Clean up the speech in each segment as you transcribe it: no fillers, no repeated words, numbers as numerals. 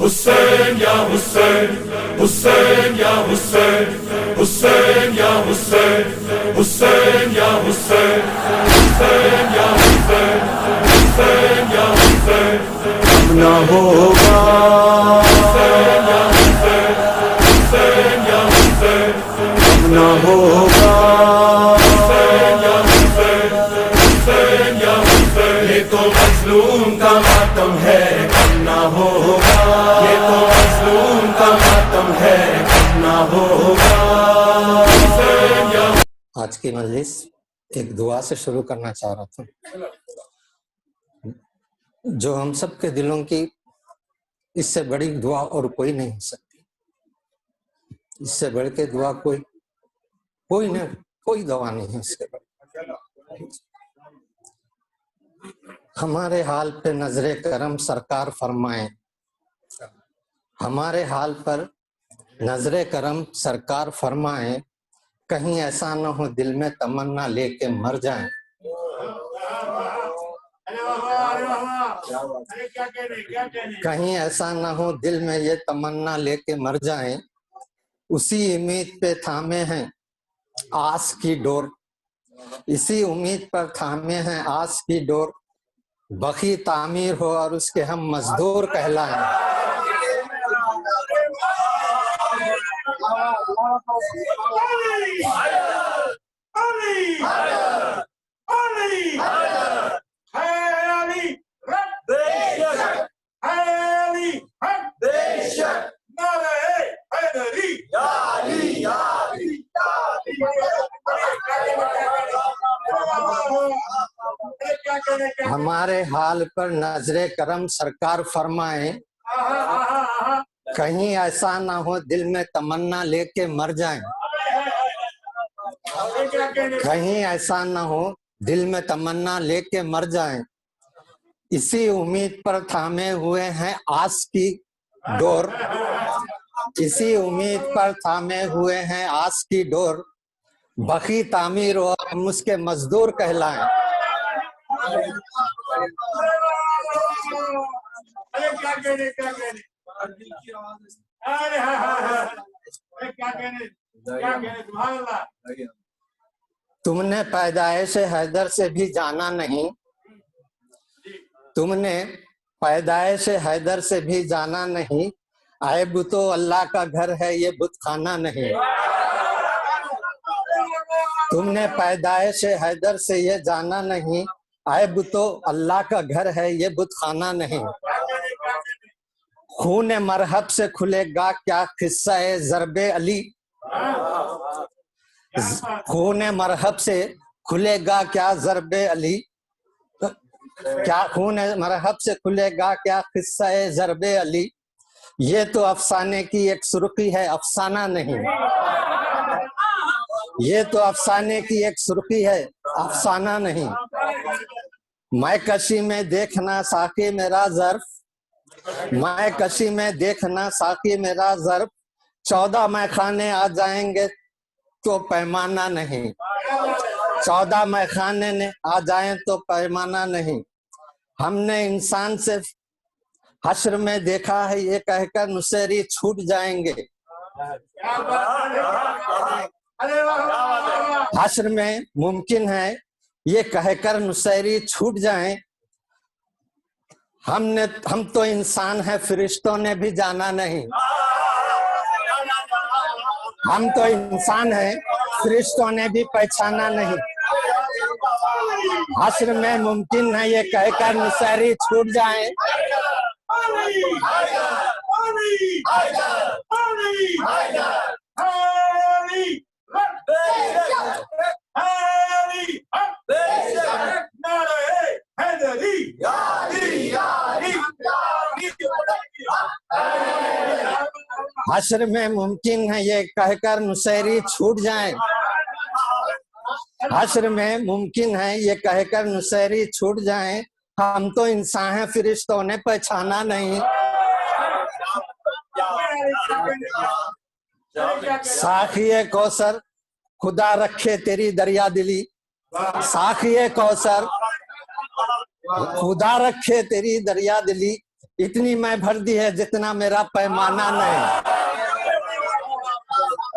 Hussein ya Hussein, Hussein ya Hussein, Hussein ya Hussein, Hussein ya Hussein, Hussein ya Hussein, Hussein ya Hussein, ना होगा Hussein ya Hussein, Hussein ya Hussein, ना होगा Hussein ya Hussein, Hussein ya Hussein, ये तो मजलूम का मातम है, ना होगा ये तो मजलूम का मातम है, ना होगा। Hussein ya आज की मजलिस एक दुआ से शुरू करना चाह रहा था, जो हम सब के दिलों की इससे बड़ी दुआ और कोई नहीं हो सकती। इससे बढ़ के दुआ कोई दवा नहीं है इससे बढ़। हमारे हाल पे नजरे करम सरकार फरमाए, हमारे हाल पर नजरे करम सरकार फरमाए, कहीं ऐसा न हो दिल में तमन्ना लेके मर जाएं। कहीं ऐसा न हो दिल में ये तमन्ना लेके मर जाएं, उसी उम्मीद पे थामे हैं आस की डोर, इसी उम्मीद पर थामे हैं आस की डोर, बखी तामीर हो और उसके हम मजदूर कहलाएं। हमारे हाल पर नजरे करम सरकार फरमाए, कहीं ऐसा ना हो दिल में तमन्ना लेके मर जाएं। कहीं ऐसा ना हो दिल में तमन्ना लेके मर जाएं, इसी उम्मीद पर थामे हुए हैं आस की डोर, इसी उम्मीद पर थामे हुए हैं आस की डोर, बखी तामीर हो हम उसके मजदूर कहलाएं। तुमने पैदाइश हैदर से भी जाना नहीं, तुमने पैदाइश हैदर से भी जाना नहीं, ऐब तो अल्लाह का घर है ये बुत खाना नहीं। तुमने पैदाइश हैदर से ये जाना नहीं, ऐब तो अल्लाह का घर है ये बुत खाना नहीं। खून मरहब से खुलेगा क्या किस्सा ज़रबे अली, खून मरहब से खुलेगा क्या ज़रबे अली, क्या खून मरहब से खुलेगा क्या किस्सा ज़रबे अली, ये तो अफसाने की एक सुर्खी है अफसाना नहीं। ये तो अफसाने की एक सुर्खी है अफसाना नहीं। मैं कशी में देखना साकी मेरा ज़र्फ, मैं कशी में देखना साकी मेरा ज़र्फ, 14 मैखाने आ जाएंगे तो पैमाना नहीं, 14 मैखाने ने आ जाएं तो पैमाना नहीं। हमने इंसान से हश्र में देखा है ये कहकर नुसेरी छूट जाएंगे, हश्र में मुमकिन है ये कहकर नुसेरी छूट जाएं। हम तो इंसान हैं फरिश्तों ने भी जाना नहीं, हम तो इंसान हैं फरिश्तों ने भी पहचाना नहीं। हश्र में मुमकिन है ये कहकर नुसेरी छूट जाएं। हश्र में मुमकिन है ये कहकर नुसेरी छूट जाएं। हश्र में मुमकिन है ये कहकर नुसेरी छूट जाएं। हम तो इंसान हैं फरिश्तों ने पहचाना नहीं। साखिए कौसर खुदा रखे तेरी दरिया दिली, साखिए कौसर खुदा रखे तेरी दरिया दिली, इतनी मैं भर दी है जितना मेरा पैमाना नहीं।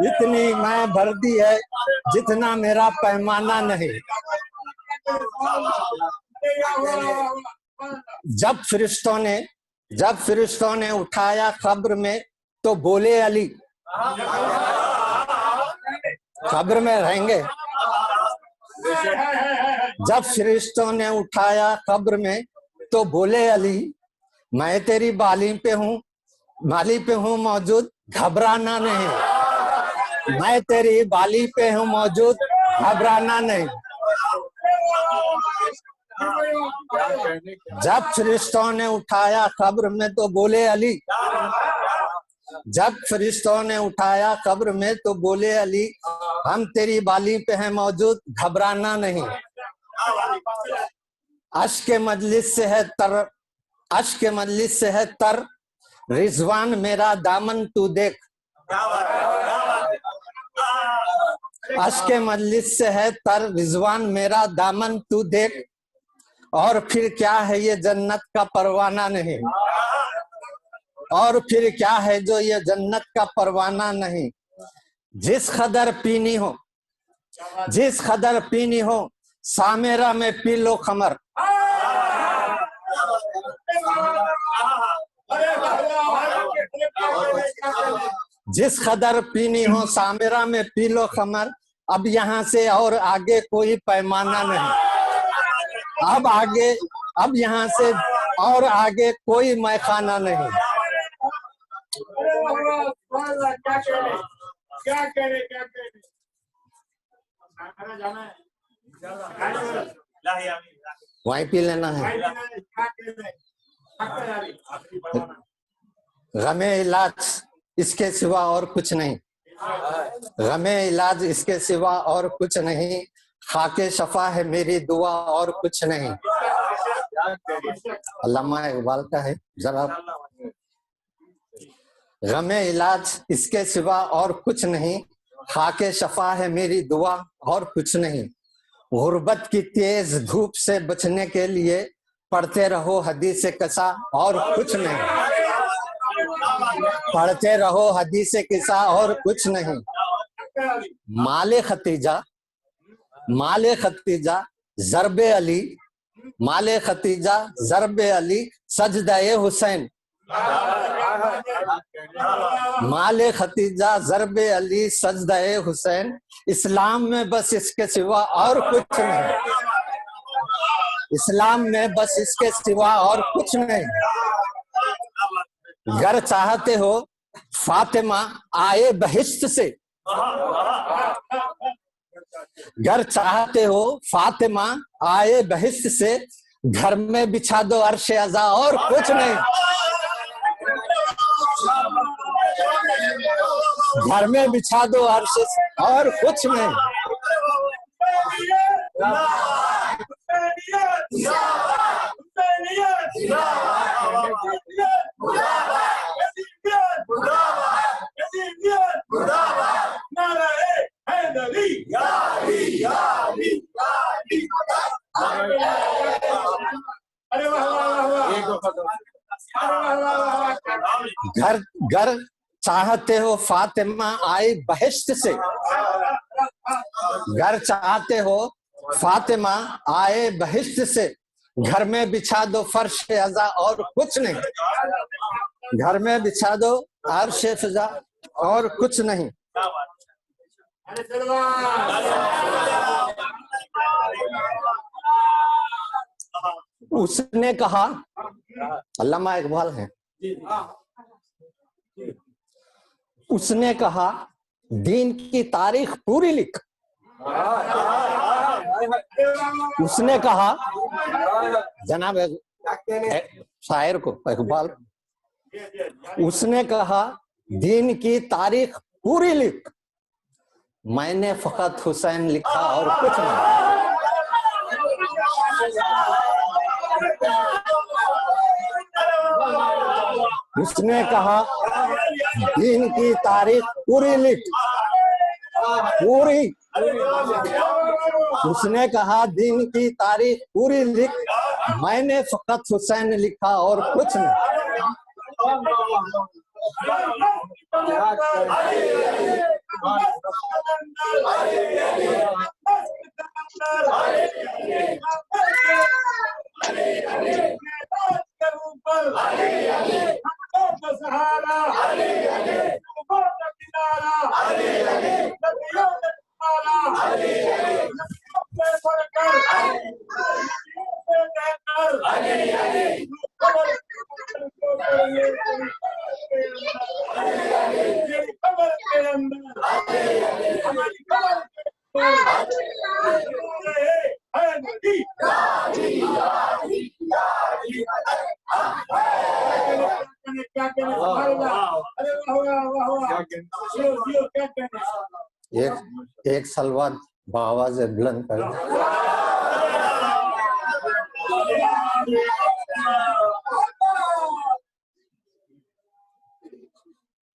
इतनी मैं भर दी है जितना मेरा पैमाना नहीं। जब फरिश्तों ने उठाया कब्र में तो बोले अली, कब्र में रहेंगे। जब फरिश्तों ने उठाया कब्र में तो बोले अली, मैं तेरी बाली पे हूँ मौजूद, घबराना नहीं। मैं तेरी बाली पे हूँ मौजूद, घबराना नहीं। जब फरिश्तों ने उठाया कब्र में तो बोले अली, जब फरिश्तों ने उठाया कब्र में तो बोले अली, हम तेरी बाली पे हैं मौजूद, घबराना नहीं। अश्क मजलिस से है तर, रिजवान मेरा दामन तू देख। अश्क मजलिस से है तर, रिजवान मेरा दामन तू देख। और फिर क्या है ये जन्नत का परवाना नहीं। और फिर क्या है जो ये जन्नत का परवाना नहीं। जिस कदर पीनी हो सामेरा में पी लो खमर। जिस कदर पीनी हो सामेरा में पी लो खमर। अब यहाँ से और आगे कोई पैमाना नहीं। अब यहाँ से और आगे कोई मैखाना नहीं। क्या करे वहीं पी लेना है। गमे इलाज इसके सिवा और कुछ नहीं। गमे इलाज इसके सिवा और कुछ नहीं। खाके शफा है मेरी दुआ और कुछ नहीं। अल्लामा इकबाल का है जरा। गमे इलाज इसके सिवा और कुछ नहीं। खाके शफा है मेरी दुआ और कुछ नहीं। गुर्बत की तेज धूप से बचने के लिए पढ़ते रहो हदीस कसा और कुछ नहीं। पढ़ते रहो हदीस किसा और कुछ नहीं। माले खतीजा ज़रबे अली, माले खतीजा ज़रबे अली सजदाए हुसैन। माले खतीजा ज़रबे अली सजदाए हुसैन। इस्लाम में बस इसके सिवा और कुछ नहीं। इस्लाम में बस इसके सिवा और कुछ नहीं। गर चाहते हो फातिमा आए बहिश्त से। गर चाहते हो फातिमा आए बहिश्त से। घर में बिछा दो अर्श अज़ा और कुछ नहीं। घर में बिछा दो अर्श और कुछ नहीं। घर चाहते हो फातिमा आए बहिश्त से। घर चाहते हो फातिमा आए बहिश्त से। घर में बिछा दो फर्श अज़ा और कुछ नहीं। घर में बिछा दो अर्श फ़ज़ा और कुछ नहीं। उसने कहा, अल्लामा इकबाल है, उसने कहा दीन की तारीख पूरी लिख। उसने कहा, जनाब शायर को इकबाल, उसने कहा दीन की तारीख पूरी लिख। मैंने फकत हुसैन लिखा और कुछ नहीं। उसने कहा दीन की तारीख पूरी लिख, पूरी। उसने कहा दीन की तारीख पूरी लिख। मैंने फकत हुसैन लिखा और कुछ नहीं। एक सलवात बावाज बुलंद कर।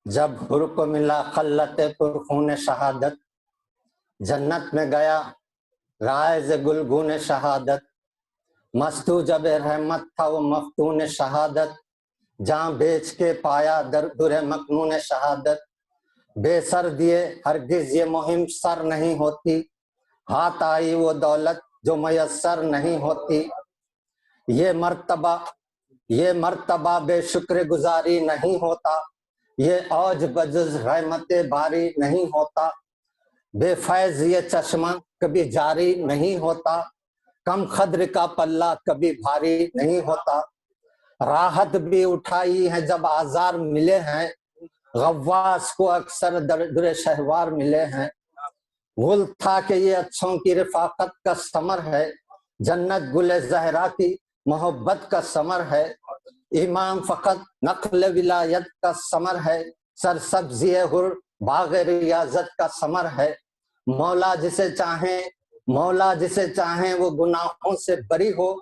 जब हुर को मिला खल्लत पुरखून शहादत, जन्नत में गया राइज गुलगुन शहादत। मस्तू जब रहमत था वो मफ्तून शहादत, जहाँ बेच के पाया दुरे मकनून शहादत। बेसर दिए हरगिज ये मुहिम सर नहीं होती, हाथ आई वो दौलत जो मयसर नहीं होती। ये मर्तबा बेशुक्र गुजारी नहीं होता, ये औज बजुज रहमत बारी नहीं होता। बेफैज ये चश्मा कभी जारी नहीं होता, कम खद्र का पल्ला कभी भारी नहीं होता। राहत भी उठाई है जब आजार मिले हैं, गव्वास को अक्सर दर्द शहवार मिले हैं। गुल था कि ये अच्छों की रिफाकत का समर है, जन्नत गुले जहरा की मोहब्बत का समर है। इमाम फकत नक्ल विलायत का समर है, सरसब्ज़ी हुर बाग़ रियाजत का समर है। मौला जिसे चाहे वो गुनाहों से बरी हो,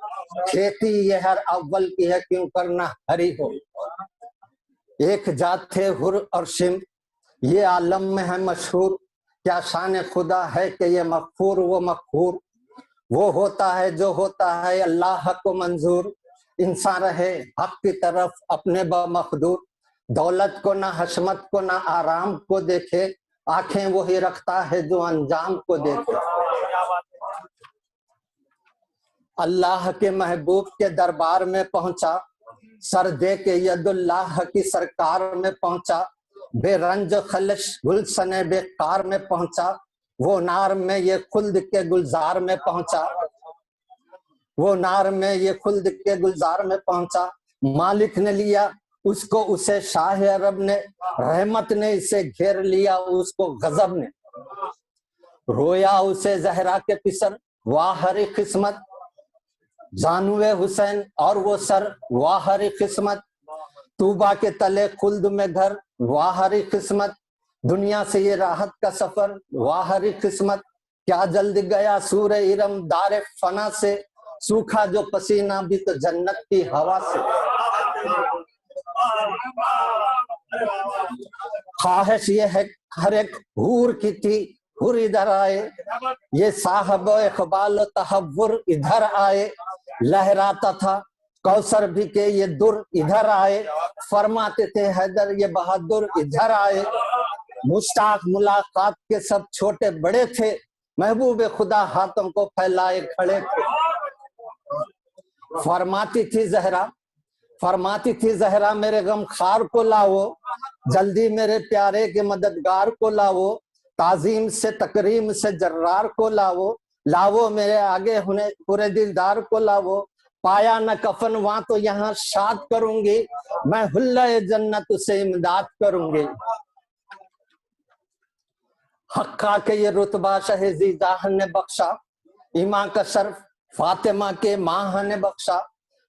खेती ये हर अव्वल की है क्यों करना हरी हो। एक जात थे हुर और शिम, ये आलम में है मशहूर, क्या शान खुदा है कि ये मगफूर वो मगफूर। वो होता है जो होता है अल्लाह को मंजूर, इंसान रहे हक की तरफ अपने बमखदूर। दौलत को ना हशमत को ना आराम को देखे, आंखें वही रखता है जो अंजाम को देखे। अल्लाह के महबूब के दरबार में पहुंचा, सर दे के यदुल्लाह की सरकार में पहुंचा। बेरंज खलश गुलशने बेकार में पहुंचा, वो नार में ये खुल्द के गुलजार में पहुंचा। वो नार में ये खुल्द के गुलजार में पहुंचा। मालिक ने लिया उसको उसे शाह अरब ने, रहमत ने इसे घेर लिया उसको गजब ने। रोया उसे जहरा के पिसर वाह हरी किस्मत, जानुए हुसैन और वो सर वाह हरी किस्मत। तूबा के तले खुल्द में घर वाह हरी किस्मत, दुनिया से ये राहत का सफर वाह हरी किस्मत। क्या जल्द गया सूर इरम दारे फना से, सूखा जो पसीना भी तो जन्नत की हवा से। ख्वाहिश ये है हर एक हूर की थी हुर इधर आए, ये साहब इकबाल तहव्वुर इधर आए। लहराता था कौसर भी के ये दुर इधर आए, फरमाते थे हैदर ये बहादुर इधर आए। मुश्ताक मुलाकात के सब छोटे बड़े थे, महबूब खुदा हाथों को फैलाए खड़े थे। फरमाती थी जहरा मेरे गम खार को लाओ, जल्दी मेरे प्यारे के मददगार को लाओ। ताजीम से तकरीम से जर्रार को लाओ मेरे आगे हुने पूरे दिलदार को लाओ। पाया न कफन वहां तो यहाँ शाद करूंगी, मैं हुल्ले जन्नत से इमदाद करूंगी। हक्का के ये रुतबा शहज़ीदा ने बख्शा, ईमा का शर्फ फातिमा के माह ने बख्शा।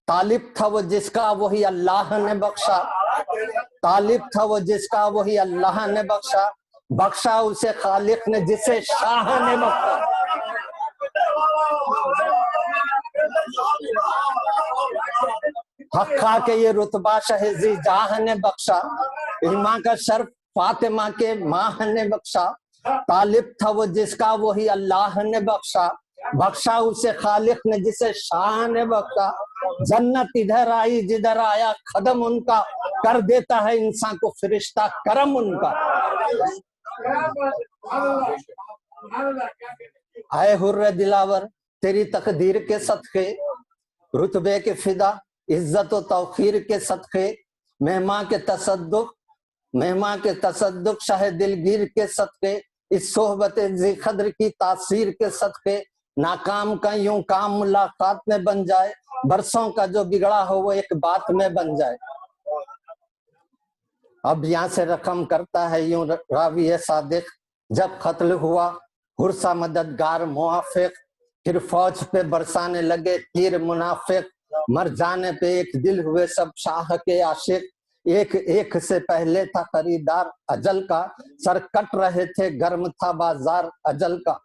तालिब था वो जिसका वही अल्लाह ने बख्शा, तालिब था वो जिसका वही अल्लाह ने बख्शा। बख्शा उसे खालिक ने जिसे शाह ने बख्शा। हक्का के ये रुतबा शहज़ीदा ने बख्शा, ईमा का शर्फ फातिमा के माह ने बख्शा। तालिब था वो जिसका वही अल्लाह ने बख्शा, बख्शा उसे खालिक ने जिसे शाह ने बख्शा। जन्नत इधर आई जिधर आया कदम उनका, कर देता है इंसान को फरिश्ता करम उनका। आए हुर्रे दिलावर तेरी तकदीर के सदके, रुतबे के फिदा इज्जत व तौखीर के सदके, मेहमान के तसद्दुक शाह दिलगीर के सदके, इस सोहबत ज़िक्र की तासीर के सदके, नाकाम का यूं काम मुलाकात में बन जाए, बरसों का जो बिगड़ा हो वो एक बात में बन जाए। अब यहाँ से रकम करता है यूं रावी सादिक, जब कत्ल हुआ हुरसा मददगार मुआफिक, फिर फौज पे बरसाने लगे तीर मुनाफिक, मर जाने पे एक दिल हुए सब शाह के आशिक, एक एक से पहले था खरीदार अजल का, सर कट रहे थे गर्म था बाजार अजल का।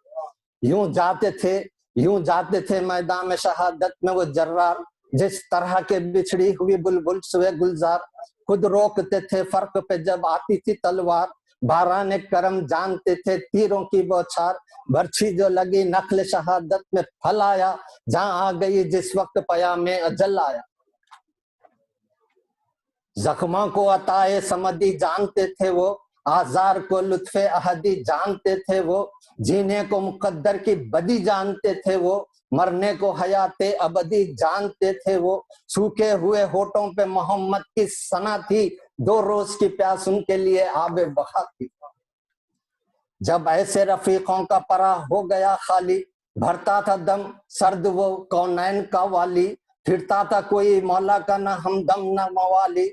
यूं जाते थे मैदान में शहादत में वो जर्रार, जिस तरह के बिछड़ी हुई बुलबुल सुए गुलजार, खुद रोकते थे फर्क पे जब आती थी तलवार, बाराने करम जानते थे तीरों की बौछार, बर्छी जो लगी नखल शहादत में फल आया, जहां आ गई जिस वक्त पया में अजल आया। जख्मों को अताए समदी जानते थे वो, आजार को लुत्फे अहदी जानते थे वो, जीने को मुकद्दर की बदी जानते थे वो, मरने को हयाते अबदी जानते थे वो। सूखे हुए होठों पे मोहम्मद की सना थी, 2 रोज की प्यास उनके लिए आबे बहा थी। जब ऐसे रफीकों का परा हो गया खाली, भरता था दम सर्द वो कौनैन का वाली, फिरता था कोई मौला का न हमदम न मवाली,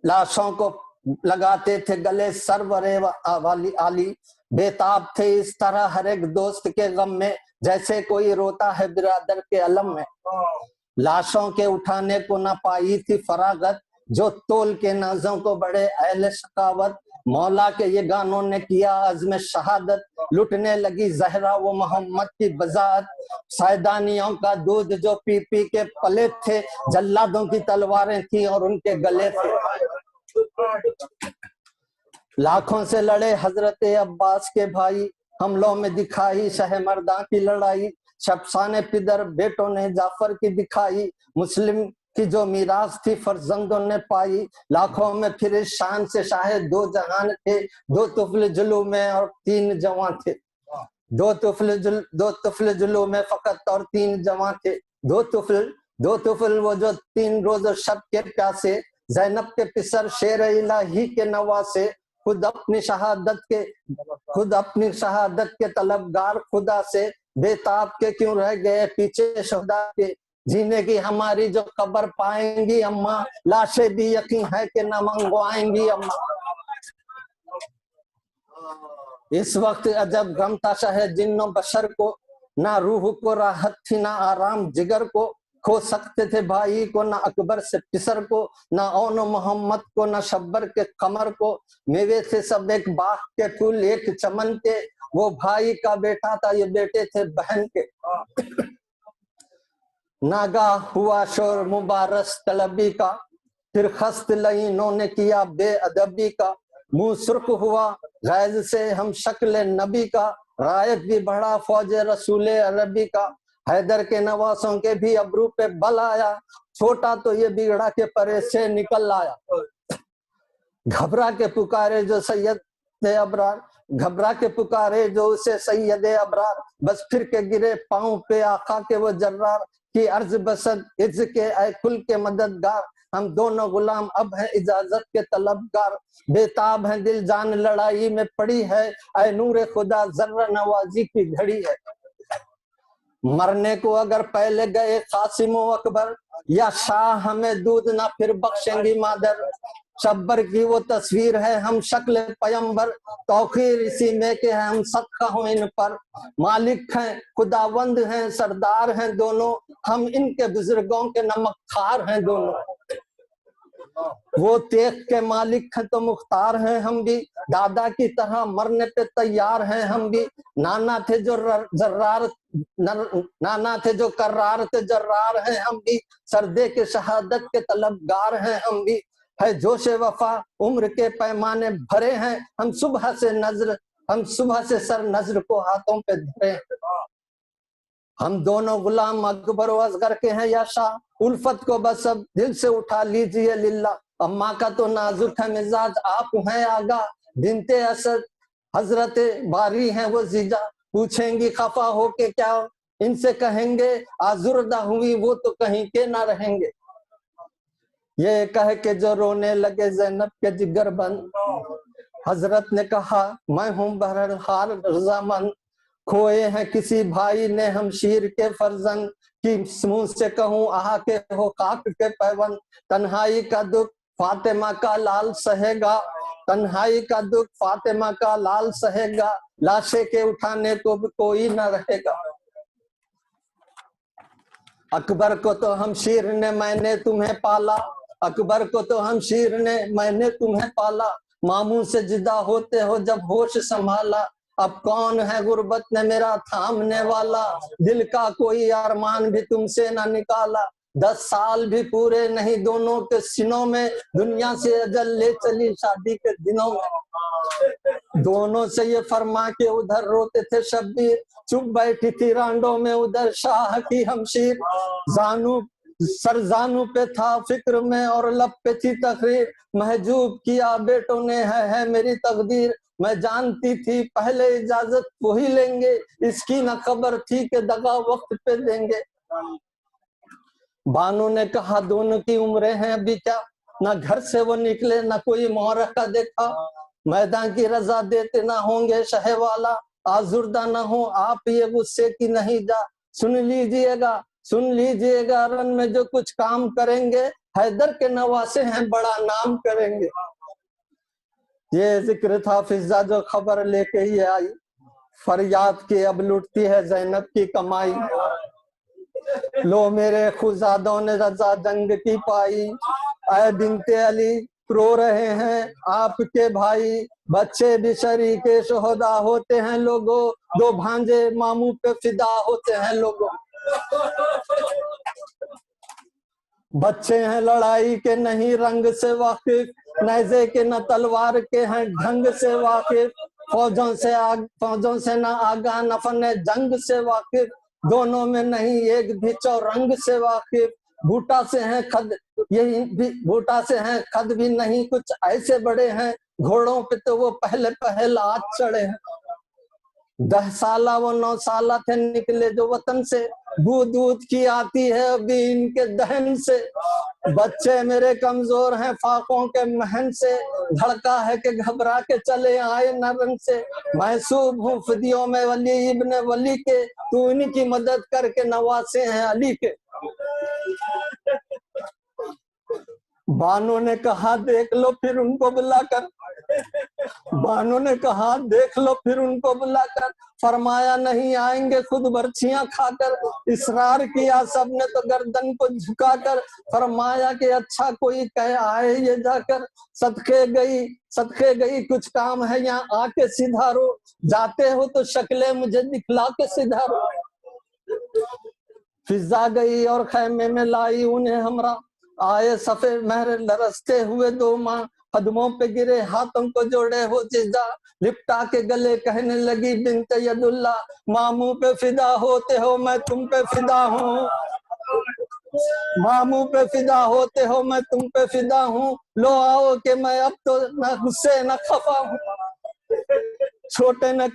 लाशों को लगाते थे गले सरवरे वाली आली, बेताब थे इस तरह हर एक दोस्त के गम में, जैसे कोई रोता है बिरादर के अलम में। लाशों के उठाने को न पाई थी फरागत, जो तोल के नाजों को बड़े अहले शकावत, मौला के ये गानों ने किया अज़्म शहादत, लुटने लगी जहरा वो मोहम्मद की बजात, सैदानियों का दूध जो पी पी के पले थे, जल्लादों की तलवारें थी और उनके गले थे। लाखों से लड़े हजरत अब्बास के भाई, हमलों में दिखाई शहमर्दा की लड़ाई, शफसाने पिदर बेटों ने जाफर की दिखाई, मुस्लिम की जो मीरास थी फर्जंदों ने पाई। लाखों में फिर इस शान से शाहे 2 जहान थे, 2 तुफल जुलू में और 3 जवान थे, 2 तुफल जुलू में फकत और 3 जवान थे, 2 तुफल वो जो 3 रोज शब के प्यासे, जैनब के पिसर शेर इलाही के नवासे, खुद अपनी शहादत के तलबगार खुदा से, बेताब के क्यों रह गए पीछे शहदा के, जीने की हमारी जो कब्र पाएंगी अम्मा, लाशें भी यकीन है कि न मंगवाएंगी अम्मा। इस वक्त अजब गम था शायद जिन्नो बशर को, ना रूह को राहत थी ना आराम जिगर को, खो सकते थे भाई को ना अकबर से पिसर को, ना ओनो मोहम्मद को ना शब्बर के कमर को, मेवे थे सब एक बाग के फूल एक चमन के, वो भाई का बेटा था ये बेटे थे बहन के। नागा हुआ शोर मुबारस तलबी का, फिर खस्त लईनों ने किया बेअदबी का, मुंह सुर्ख हुआ गैज से हम शक्ल नबी का, रायत भी बढ़ा फौज रसूल अरबी का, हैदर के नवासों के भी अबरू पे बल आया, छोटा तो ये बिगड़ा के परे से निकल आया। घबरा के पुकारे जो सैयद थे अबरार, घबरा के पुकारे जो उसे सैयद अबरार, बस फिर के गिरे पांव पे आका के वो जर्रार, की अर्ज बसद इज्ज के ऐ कुल के मददगार, हम दोनों गुलाम अब हैं इजाजत के तलबगार, बेताब हैं दिल जान लड़ाई में पड़ी है, ऐ नूरे खुदा जर्रा नवाजी की घड़ी है। मरने को अगर पहले गए कासिम अकबर, या शाह हमें दूध ना फिर बख्शेंगी मादर, शब्बर की वो तस्वीर है हम शक्ल पयंबर, तौखीर इसी में के है हम सदका हो इन पर, मालिक हैं खुदावंद हैं सरदार हैं दोनों, हम इनके बुजुर्गों के नमकखार हैं दोनों। वो तेख के मालिक हैं तो मुख्तार हैं हम भी, दादा की तरह मरने पे तैयार हैं हम भी, नाना थे जो कर्रार थे जर्रार हैं हम भी, सर्दे के शहादत के तलबगार हैं हम भी, है जोश वफा उम्र के पैमाने भरे हैं, हम सुबह से सर नजर को हाथों पे धरे हैं। हम दोनों गुलाम अकबर व असगर के हैं या शाह। उल्फत को बस अब दिल से उठा लीजिए लिल्ला। अम्मा का तो नाजुक है मिजाज, आप हैं आगा। बिनते असद हजरत बारी हैं वो जीजा। पूछेंगी खफा हो के क्या, इनसे कहेंगे आजुर्दा हुई वो तो कहीं के ना रहेंगे। ये कह के जो रोने लगे ज़ैनब के जिगर बंद, हजरत ने कहा मैं हूँ बहरहाल रजामंद। खोए हैं किसी भाई ने हम शीर के फर्जंद, कि मुंह से कहूँ आहा के हो खाक के पैबंद। तन्हाई का दुख फातिमा का लाल सहेगा, तन्हाई का दुख फातिमा का लाल सहेगा। लाशे के उठाने को भी कोई न रहेगा। अकबर को तो हम शीर ने मैंने तुम्हें पाला, अकबर को तो हम शीर ने मैंने तुम्हें पाला। मामू से जुदा होते हो जब होश संभाला, अब कौन है गुर्बत ने मेरा थामने वाला। दिल का कोई अरमान भी तुमसे ना निकाला, 10 साल भी पूरे नहीं दोनों के सीनों में। दुनिया से अजल ले चली शादी के दिनों में। दोनों से ये फरमा के उधर रोते थे शब्बीर, चुप बैठी थी रांडों में उधर शाह की हमशीर। जानू सरजानू पे था फिक्र में और लब पे थी तकरीर, महजूब किया बेटों ने है मेरी तकदीर। मैं जानती थी पहले इजाजत वही लेंगे, इसकी न खबर थी कि दगा वक्त पे देंगे। बानो ने कहा दोनों की उम्रें हैं अभी क्या, ना घर से वो निकले ना कोई मौरका देखा। मैदान की रजा देते ना होंगे शह वाला, आजुर्दा ना हो आप ये गुस्से की नहीं जा। सुन लीजिएगा रन में जो कुछ काम करेंगे, हैदर के नवासे हैं बड़ा नाम करेंगे। ये जिक्र था फिजा जो खबर लेके ही आई, फरियाद की अब लुटती है ज़ैनब की कमाई। लो मेरे खुजादों ने रजा जंग की पाई, ऐ बिनते अली रो रहे हैं आपके भाई। बच्चे भी शरीके शोहदा होते हैं लोगों, दो भांजे मामू पे फिदा होते हैं लोगों। बच्चे हैं लड़ाई के नहीं रंग से वाकिफ, नैजे के न तलवार के हैं ढंग से वाकिफ। फौजों से ना आगा न फने जंग से वाकिफ, दोनों में नहीं एक भी चौरंग से वाकिफ। बूटा से हैं खद यही भी बूटा से हैं खद भी नहीं कुछ ऐसे बड़े हैं, घोड़ों पे तो वो पहले आज चढ़े हैं। 10 साला वो 9 साला थे निकले जो वतन से, दूध की आती है अभी इनके दहन से। बच्चे मेरे कमजोर हैं फाकों के महन से, धड़का है कि घबरा के चले आए नरन से। महसूब हूँ फिदियों में वली इब्ने वली के, तू इनकी मदद करके नवासे हैं अली के। बानो ने कहा देख लो फिर उनको बुलाकर, बानो ने कहा देख लो फिर उनको बुलाकर। फरमाया नहीं आएंगे खुद बर्छियां खाकर, इसरार किया सबने तो गर्दन को झुकाकर। फरमाया कि अच्छा कोई कह आए ये जाकर, सदके गई कुछ काम है यहाँ आके सिधारो। जाते हो तो शक्लें मुझे दिखला के सिधारो। फिजा गई और खैमे में लाई उन्हें हमरा, आए सफेद महर लरसते हुए 2 माँ। कदमों पे गिरे हाथों को जोड़े हो जिजा, लिपटा के गले कहने लगी बिनते यदुल्ला, मामू पे फिदा होते हो मैं तुम पे फिदा हूँ। मामू पे फिदा होते हो मैं तुम पे फिदा हूँ, लो आओ कि मैं अब तो न गुस्से न खफा हूँ। छोटे ने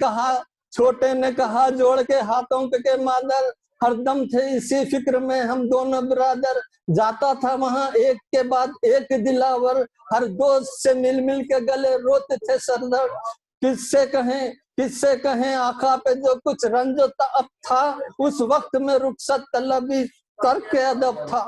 कहा जोड़ के हाथों के मादर, हरदम थे इसी फिक्र में हम दोनों ब्रादर। जाता था वहां एक के बाद एक दिलावर, हर दोस्त से मिल के गले रोते थे सरदर। किससे कहें आका पे जो कुछ रंजो अब था, उस वक्त में रुखसत तलबी तर्क अदब था।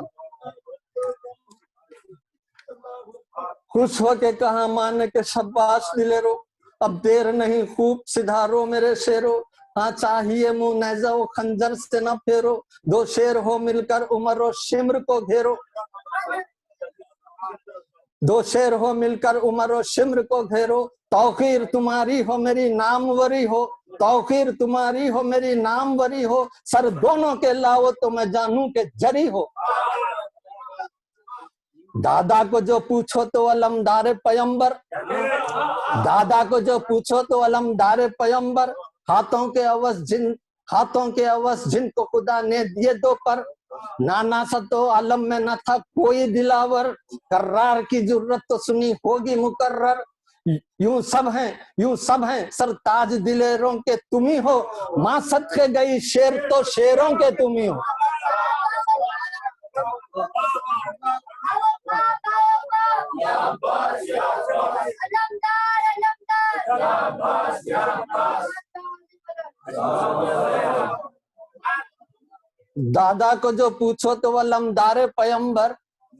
खुश होके कहा मान के शब्बाश दिलेरो, अब देर नहीं खूब सिधारो मेरे शेरो। हाँ चाहिए मुंह नैजा वो खंजर से न फेरो, 2 शेर हो मिलकर उमर और शिम्र को घेरो। 2 शेर हो मिलकर उमर और शिम्र को घेरो। तौकीर तुम्हारी हो मेरी नामवरी हो, तौकीर तुम्हारी हो मेरी नामवरी हो। सर दोनों के लाओ तो मैं जानूं के जरी हो। दादा को जो पूछो तो अलमदार पयंबर, दादा को जो पूछो तो अलमदार पयंबर। हाथों के अवस हाथों के अवस जिनको खुदा ने दिए दो पर, नाना सतो आलम में न था कोई दिलावर, कर्रार की जरूरत तो सुनी होगी मुकर्रर। यूं सब हैं सरताज दिलेरों के तुम ही हो, माँ सदके गई शेर तो शेरों के तुम ही हो। दादा को जो पूछो तो वह लमदारे पयंबर,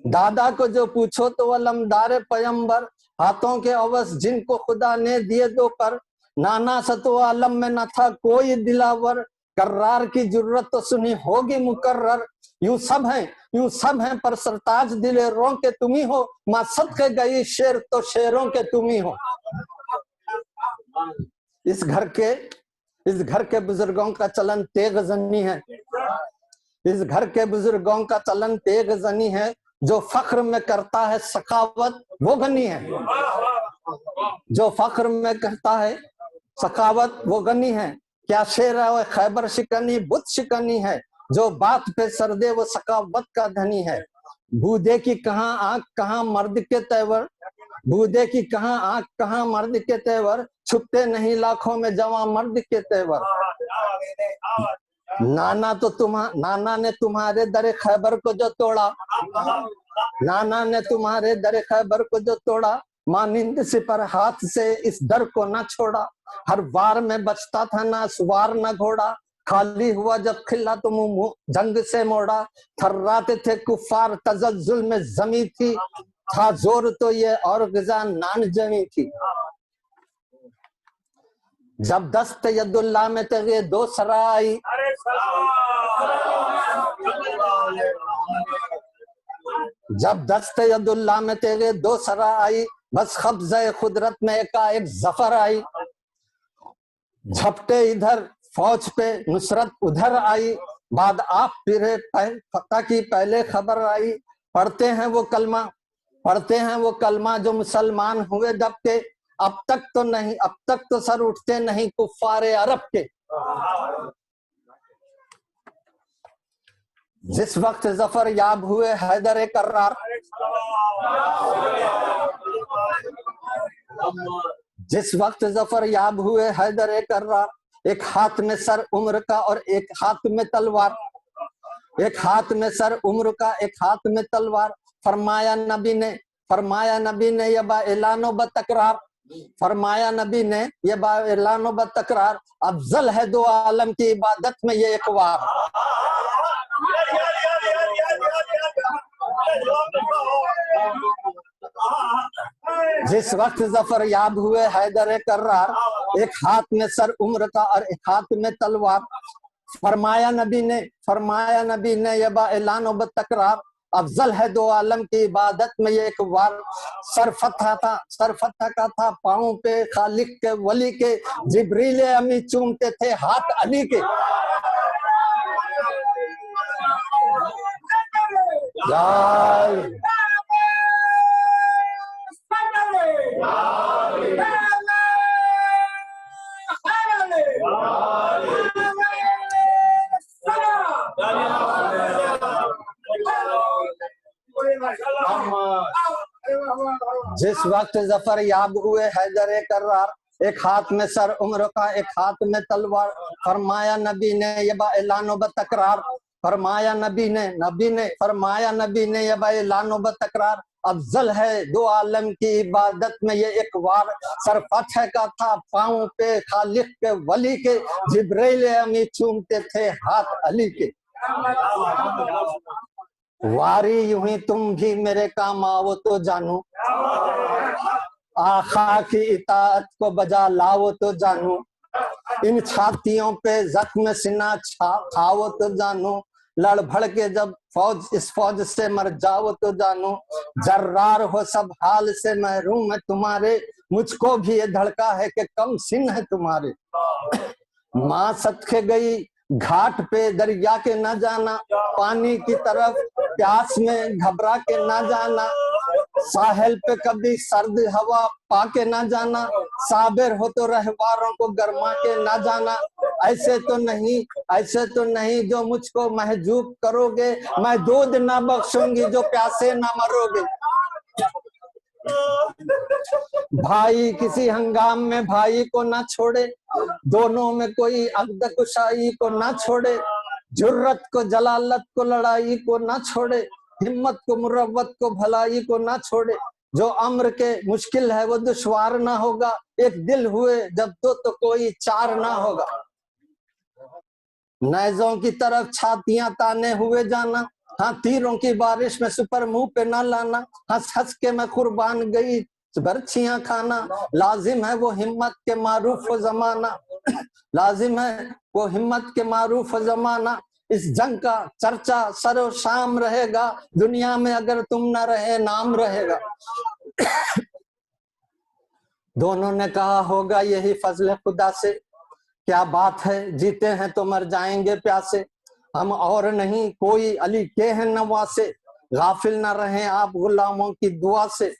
दादा को जो पूछो तो वह लमदारे पयंबर, हाथों के अवस जिनको खुदा ने दिए दो पर, नाना सतो आलम में न था कोई दिलावर, कर्रार की जरूरत तो सुनी होगी मुकर्रर। यूं सब हैं पर सरताज दिलेरों के तुम ही हो, माँ सदके गई शेर तो शेरों के तुम ही हो। इस घर के बुजुर्गों का चलन तेग जनी है, इस घर के बुजुर्गों का चलन तेग जनी है, जो फख्र में करता है सखावत वो गनी है, जो फख्र में करता है सखावत वो गनी है। क्या शेर है वो खैबर शिकनी बुत शिकनी है, जो बात पे सरदे वो सखावत का धनी है। बूदे की कहाँ आंख कहाँ मर्द के तेवर, बूदे की कहाँ आंख कहाँ मर्द के तेवर, छुपते नहीं लाखों में जवां मर्द के तेवर। नाना ने तुम्हारे दरे खैबर को जो तोड़ा, नाना ने तुम्हारे दरे खैबर को जो तोड़ा, मानिंद से पर हाथ से इस दर को न छोड़ा। हर वार में बचता था ना सुवार न घोड़ा, खाली हुआ जब खिला तो मुंह जंग से मोड़ा। थर्राते थे कुफार तजज्जुल में जमी थी, था जोर तो ये और गिजा नान जमी थी। जब दस्त यदुल्ला में तेरे दो सराई, जब दस्त यदुल्ला में तेरे दो सरा आई, बस कब्ज़े खुदरत में एकाएक जफर आई। झपटे इधर फौज पे नुसरत उधर आई, बाद आप फिरे फतह की पहले खबर आई। पढ़ते हैं वो कलमा जो मुसलमान हुए दबके, अब तक तो सर उठते नहीं कुफ्फारे अरब के। जिस वक्त जफर याब हुए हैदर कर्रार, जिस वक्त जफर याब हुए हैदर कर्रार, एक हाथ में सर उम्र का और एक हाथ में तलवार, एक हाथ में सर उम्र का एक हाथ में तलवार। फरमाया नबी ने ये बा एलानो बतकरार, फरमाया नबी ने ये बा एलानो बतकरार, अफजल है दो आलम की इबादत में ये एक वार। जिस वक्त जफर याब हुए हैदर कर्रार, एक हाथ में सर उम्र का और एक हाथ में तलवार। फरमाया नबी ने ये बा एलानो बतकरार, अफजल है दो आलम की इबादत में ये एक वार। सर फतह का था पाँव पे खालिक के वली के, जिब्रील अमी चूमते थे हाथ अली के। जिस वक्त जफर याब हुए हैदर कर्रार, एक हाथ में सर उम्र का एक हाथ में तलवार। फरमाया नबी ने ये बा एलानो बतकरार, फरमाया नबी ने ये बा एलानो बतकरार, अफजल है दो आलम की इबादत में ये एक वार। सर फतह का था पाँव पे खालिक के वली के, जिब्रील अमी चूमते थे हाथ अली के। वारी यूं ही तुम भी मेरे काम आओ तो जानू, आखा की इताअत को बजा लाओ तो जानू। इन छातियों पे जख्म सिना खाओ तो जानू, लड़ भड़ के जब इस फौज से मर जाओ तो जानू। जर्रार हो सब हाल से महरूम है तुम्हारे, मुझको भी ये धड़का है कि कम सिन है तुम्हारे। माँ सदके गई घाट पे दरिया के न जाना, पानी की तरफ प्यास में घबरा के न जाना। साहिल पे कभी सर्द हवा पाके न जाना, साबिर हो तो रहवारों को गरमा के न जाना। ऐसे तो नहीं जो मुझको महजूब करोगे, मैं दूध ना बख्शूंगी जो प्यासे ना मरोगे। भाई किसी हंगाम में भाई को ना छोड़े, दोनों में कोई अक़द कुशाई को ना छोड़े, जुर्रत को जलालत को लड़ाई को ना छोड़े, हिम्मत को मुरव्वत को भलाई को ना छोड़े। जो अम्र के मुश्किल है वो दुश्वार ना होगा, एक दिल हुए जब तो कोई चार ना होगा। नैज़ों की तरफ छातियां ताने हुए जाना, हाँ तीरों की बारिश में सुपर मुंह पे ना लाना, हंस हंस के मैं कुर्बान गई बर्छियां खाना। लाजिम है वो हिम्मत के मारूफ जमाना, लाजिम है वो हिम्मत के मारूफ जमाना। इस जंग का चर्चा सरो शाम रहेगा, दुनिया में अगर तुम ना रहे नाम रहेगा। दोनों ने कहा होगा यही फजल खुदा से, क्या बात है जीते हैं तो मर जाएंगे प्यासे। हम और नहीं कोई अली के हैं नवासे, गाफिल ना रहें आप गुलामों की दुआ से।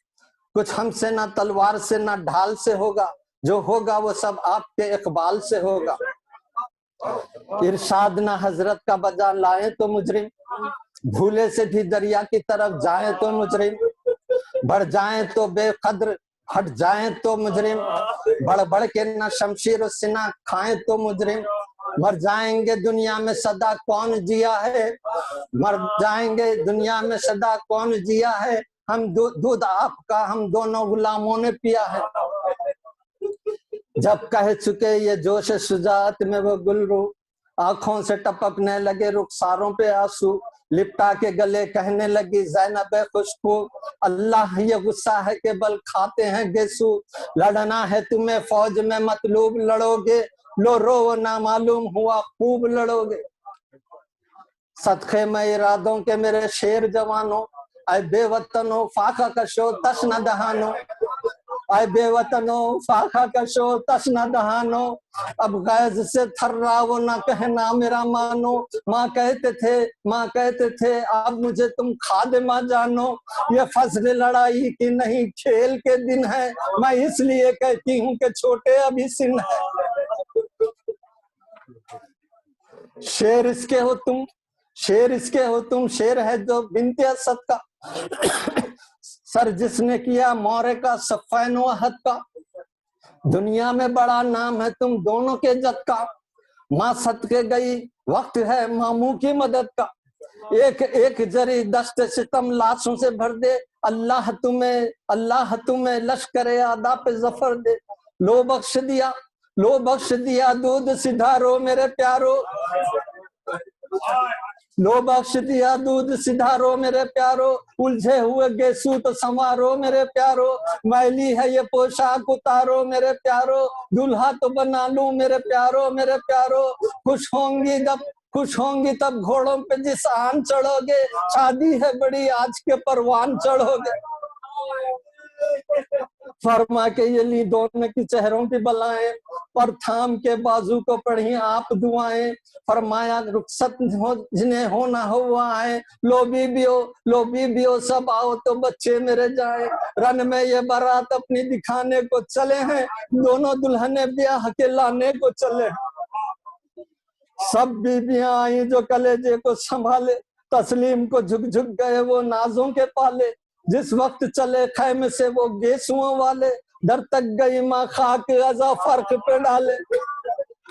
कुछ हमसे ना तलवार से ना ढाल से होगा, जो होगा वो सब आपके इकबाल से होगा। इरशाद ना हजरत का बजा लाए तो मुजरिम, भूले से भी दरिया की तरफ जाए तो मुजरिम। बढ़ जाए तो बेकद्र हट जाए तो मुजरिम, बढ़ बढ़ के ना शमशीर सिना खाए तो मुजरिम। मर जाएंगे दुनिया में सदा कौन जिया है, मर जाएंगे दुनिया में सदा कौन जिया है। हम दूध आपका हम दोनों गुलामों ने पिया है। जब कह चुके ये जोश शुजात में वो गुलरू, आंखों से टपकने लगे रुखसारों पे आंसू। लिपटा के गले कहने लगी ज़ैनब खुशबू, अल्लाह ये गुस्सा है कि बल खाते हैं गेसू। लड़ना है तुम्हें फौज में मतलूब लड़ोगे, लो रो ना मालूम हुआ खूब लड़ोगे। सदखे में इरादों के मेरे शेर जवानों, आए बेवतनो फाका कशो तश्न दहानो, आए बेवतनो फाका कशो तश्न दहानो। अब गैज से थर्राओ ना कहना मेरा मानो, माँ कहते थे अब मुझे तुम खादिमा जानो। ये फजल लड़ाई की नहीं खेल के दिन है, मैं इसलिए कहती हूँ कि छोटे अभी सिन है। शेर इसके हो तुम, शेर है जो बिनते असद का, सर जिसने किया मौरे का सफ़ैन व हद का। दुनिया में बड़ा नाम है तुम दोनों के जद का, माँ सदके गई वक्त है मामू की मदद का। एक एक जरी दस्त सितम लाशों से भर दे, अल्लाह तुम्हें लश्कर आदा पे जफर दे। लो बख्श दिया दूध सिधारो मेरे प्यारो, लो बख्श दिया दूध सिधारो मेरे प्यारो। उलझे हुए गेसू तो संवारो मेरे प्यारो, मैली है ये पोशाक उतारो मेरे प्यारो। दूल्हा तो बना लूं मेरे प्यारो। खुश होंगी तब घोड़ों पे जिस आन चढ़ोगे, शादी है बड़ी आज के परवान चढ़ोगे। फरमा के ये ली दोनों की चेहरों की बलाएं, पर थाम के बाजू को पढ़ी आप दुआएं। फरमाया रुखसत हो जिन्हें हो ना हो वो आए, लो बीबियो सब आओ तो बच्चे मेरे जाए। रन में ये बारात अपनी दिखाने को चले हैं, दोनों दुल्हने ब्याह के लाने को चले। सब बीबियां आई जो कलेजे को संभाले, तस्लीम को झुक झुक गए वो नाजों के पाले। जिस वक्त चले खैमे से वो गेसुओं वाले, दर तक गई माँ खाक अज़ा फर्क पे डाले,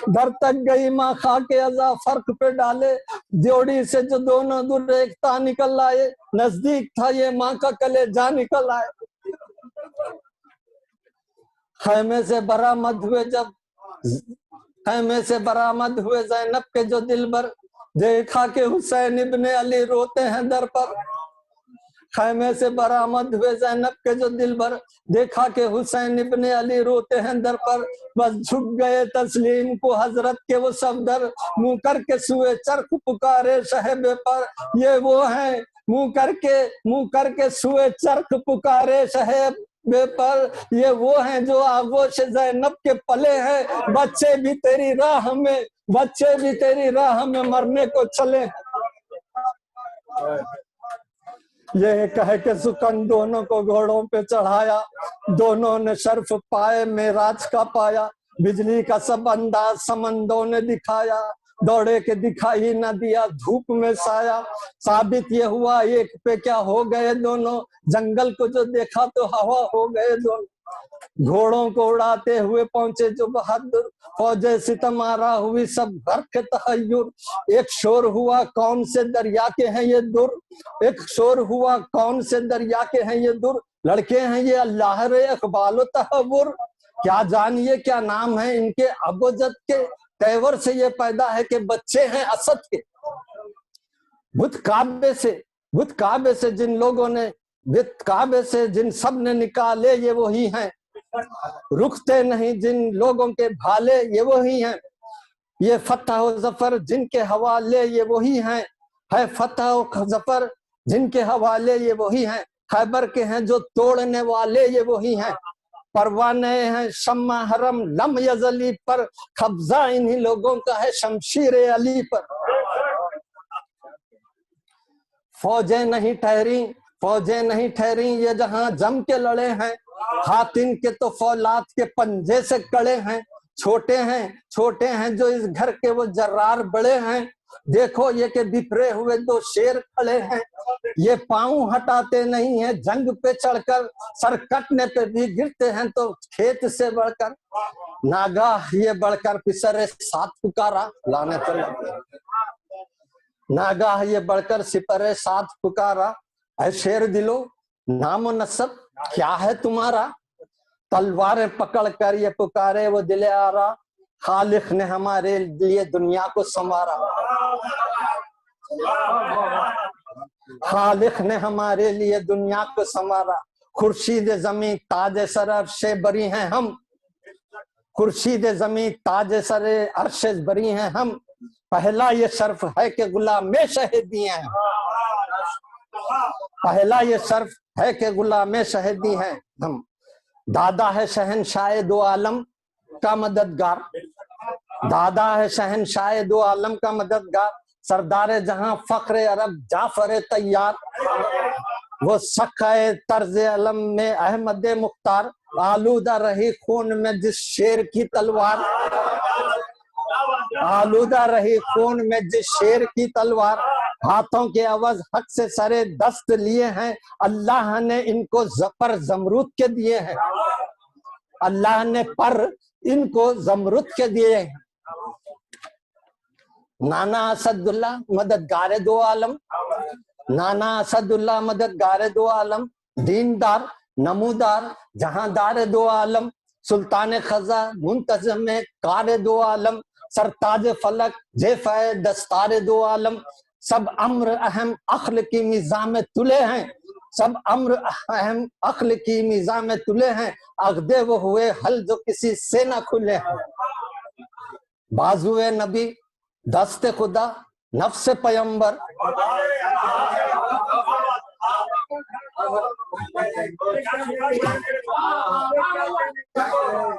दर तक गई माँ खाके अज़ा फर्क पे डाले। जोड़ी से जो दोनों दूर एकता निकल आए, नजदीक था ये माँ का कलेजा निकल आए। खैमे से बरामद हुए ज़ैनब के जो दिलबर, देखा कि हुसैन इब्ने अली रोते हैं दर पर। खैमे से बरामद हुए ज़ैनब के जो दिलबर, देखा कि हुसैन इब्ने अली रोते हैं दर पर। बस झुक गए तस्लीम को हजरत के वो सफदर, मुंह करके सुए चरख पुकारे शहबे पर। ये वो हैं मुंह करके सुए चरख पुकारे शहबे पर। ये वो हैं जो आगोश ज़ैनब के पले हैं, बच्चे भी तेरी राह में मरने को चले। ये कह के सुकन दोनों को घोड़ों पे चढ़ाया, दोनों ने शर्फ पाए मेराज का पाया। बिजली का सब अंदाज समंदों ने दिखाया, दौड़े के दिखाई न दिया धूप में साया। साबित ये हुआ एक पे क्या हो गए दोनों, जंगल को जो देखा तो हवा हो गए दोनों। घोड़ों को उड़ाते हुए पहुंचे जो बहादुर, फौजे सितमारा हुई सब घर के तहय्युर। एक शोर हुआ कौन से दरिया के हैं ये दूर, एक शोर हुआ कौन से दरिया के हैं ये दूर। लड़के हैं ये अल्लाह रे इकबाल तहव्वुर, क्या जानिए क्या नाम है इनके अबोजत के। तेवर से ये पैदा है कि बच्चे हैं असद के। बुत काबे से जिन लोगों ने, बुत काबे से जिन सब ने निकाले ये वही हैं। रुकते नहीं जिन लोगों के भाले ये वही हैं। ये फतह व जफर जिनके हवाले ये वही हैं। है फतह व जफर जिनके हवाले ये वही हैं। खैबर के हैं जो तोड़ने वाले ये वही हैं। परवाने हैं शम्मा हरम लम यजली पर, कब्जा इन्हीं लोगों का है शमशीर अली पर। फौजें नहीं ठहरी ये जहां जम के लड़े हैं। हाथ इनके तो फौलाद के पंजे से कड़े हैं। छोटे हैं जो इस घर के वो जर्रार बड़े हैं। देखो ये के बिफरे हुए दो शेर खड़े हैं। ये पांव हटाते नहीं हैं जंग पे चढ़कर, सर कटने पे भी गिरते हैं तो खेत से बढ़कर। नागाह ये बढ़कर पिसरे साथ पुकारा, लाने चला नागाह ये बढ़कर सिपरे साथ पुकारा। ऐ शेर दिलो नामो नसब क्या है तुम्हारा, तलवारें पकड़ कर ये पुकारे वो दिले आरा। खालिक ने हमारे लिए दुनिया को संवारा, खालिक ने हमारे लिए दुनिया को संवारा। खुर्शीद जमी ताज सर अर्शे बरी हैं हम, खुर्शीद जमी ताज सर अर्शे बरी हैं हम। पहला ये शर्फ है कि गुलामे शहीदी हैं, पहला ये शर्फ है कि गुलामे शहीदी हैं हम। दादा है शहनशाह दो आलम का मददगार, दादा है शहनशाह दो आलम का मददगार। सरदार जहां फख्र अरब जाफर तैयार, वो सख्य तर्ज अलम में अहमद मुख्तार। आलूदा रही खून में जिस शेर की तलवार, आलूदा रही खून में जिस शेर की तलवार। हाथों के अवज हक से सरे दस्त लिए हैं, अल्लाह ने इनको पर जमरूद के दिए हैं, अल्लाह ने पर इनको जमरूद के दिए हैं। नाना असदुल्ला मददगार दो आलम, नाना असदुल्ला मददगार दो आलम। दीनदार नमूदार जहांदार दो आलम, सुल्तान खजा मुंतजम कार दो आलम। सरताज फलक जेफे दस्तार दो आलम। सब अम्र अहम अख्ल की मिजाम में तुले हैं, सब अम्र अहम अख्ल की मिजाम में तुले हैं। अगदे वो हुए हल जो किसी से न खुले हैं। बाजुए नबी दस्ते खुदा नफ्से पैगंबर,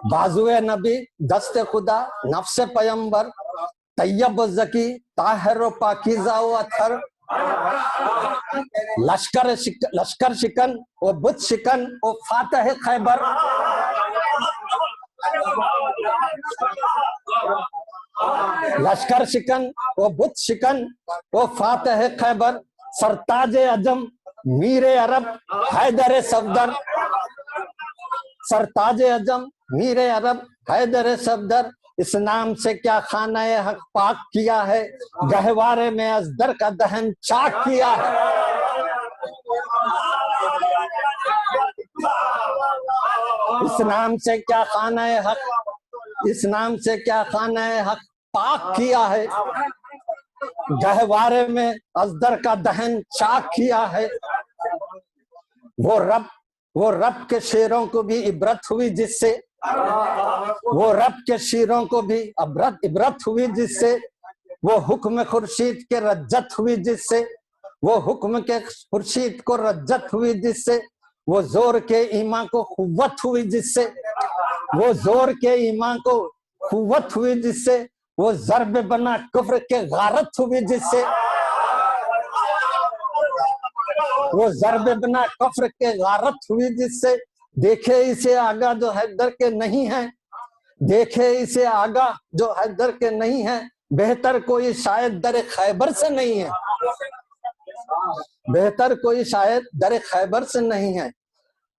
बाजुए नबी दस्ते खुदा नफ्से पैगंबर। तैयब जकी ताहिर पाकीज़ा व अत्हर। लश्कर शिकन व बुत शिकन व फातह खैबर। लश्कर शिकन व बुत शिकन व फातह खैबर। सरताज अजम मीरे अरब हैदर सफदर, सरताज अजम मीरे अरब हैदर सफदर। इस नाम से क्या खाना हक पाक किया है, गहवारे में अजदर का दहन चाक किया है। इस नाम से क्या खाना हक, इस नाम से क्या खाना हक पाक किया है, गहवारे में अजदर का दहन चाक किया है। वो रब के शेरों को भी इबरत हुई जिससे, वो रब के शेरों को भी इबरत हुई जिससे। वो हुक्म खुर्शीद के रज्जत हुई जिससे, वो हुक्म के खुर्शीद को रज्जत हुई जिससे। वो जोर के ईमान को कुव्वत हुई जिससे, वो जोर के ईमान को कुव्वत हुई जिससे। वो जर्ब बना कुफ्र के गारत हुई जिससे, वो जर्ब बना कुफ्र के गारत हुई जिससे। देखे इसे आगा जो हैदर के नहीं है, देखे इसे आगा जो हैदर के नहीं है, बेहतर कोई शायद दर खैबर से नहीं है, बेहतर कोई शायद दर खैबर से नहीं है।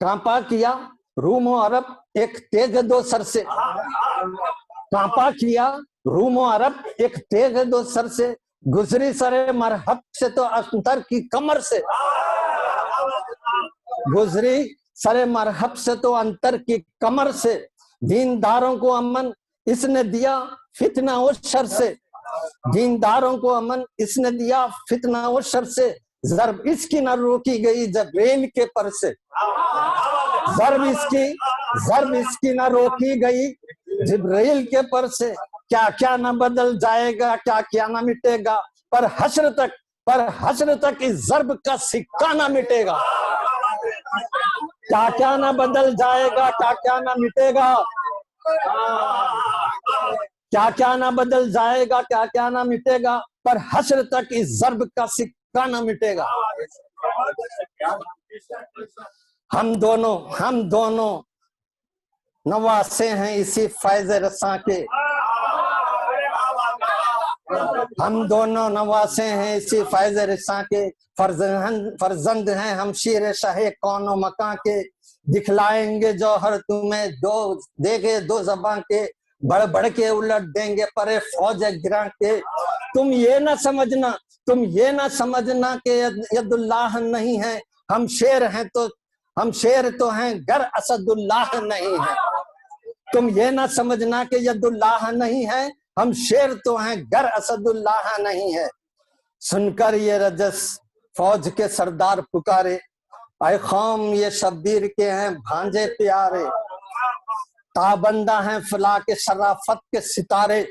कांपा किया रूम और अरब एक तेग दो सर से, कांपा किया रूम और अरब एक तेग दो सर से, गुजरी सरे मरहब से तो अंतर की कमर से, गुजरी सरे मरहब से तो अंतर की कमर से, दीनदारों को अमन इसने दिया फितना और शर से, दीनदारों को अमन इसने दिया फितना और शर से, जर्ब इसकी न रोकी गई जब रेल के पर से, जर्ब इसकी न रोकी गई जब रेल के पर से, क्या क्या न बदल जाएगा क्या क्या न मिटेगा, पर हश्र तक इस जर्ब का सिक्का न मिटेगा, क्या क्या न बदल जाएगा क्या क्या न मिटेगा, क्या क्या ना बदल जाएगा क्या क्या ना मिटेगा, पर हश्र तक इस जर्ब का सिक्का ना मिटेगा। हम दोनों नवासे हैं इसी फैज़ रसा के, हम दोनों नवासे हैं इसी फैज़ रसा के, फर्जंद हैं हम शीर शाहे कौनो मकां के, दिखलाएंगे जौहर तुम्हें दो देगे दो ज़बां के, बढ़ बढ़ के उलट देंगे परे फौज गिरा के, तुम ये ना समझना कि यदुल्लाह नहीं है, हम शेर तो हैं गर असदुल्लाह नहीं है, तुम ये ना समझना कि यदुल्लाह नहीं है, हम शेर तो हैं गर असदुल्लाह नहीं है। सुनकर ये रजस फौज के सरदार पुकारे, ऐ कौम ये शब्बीर के हैं भांजे प्यारे, ताबंदा हैं फला के शराफत के सितारे,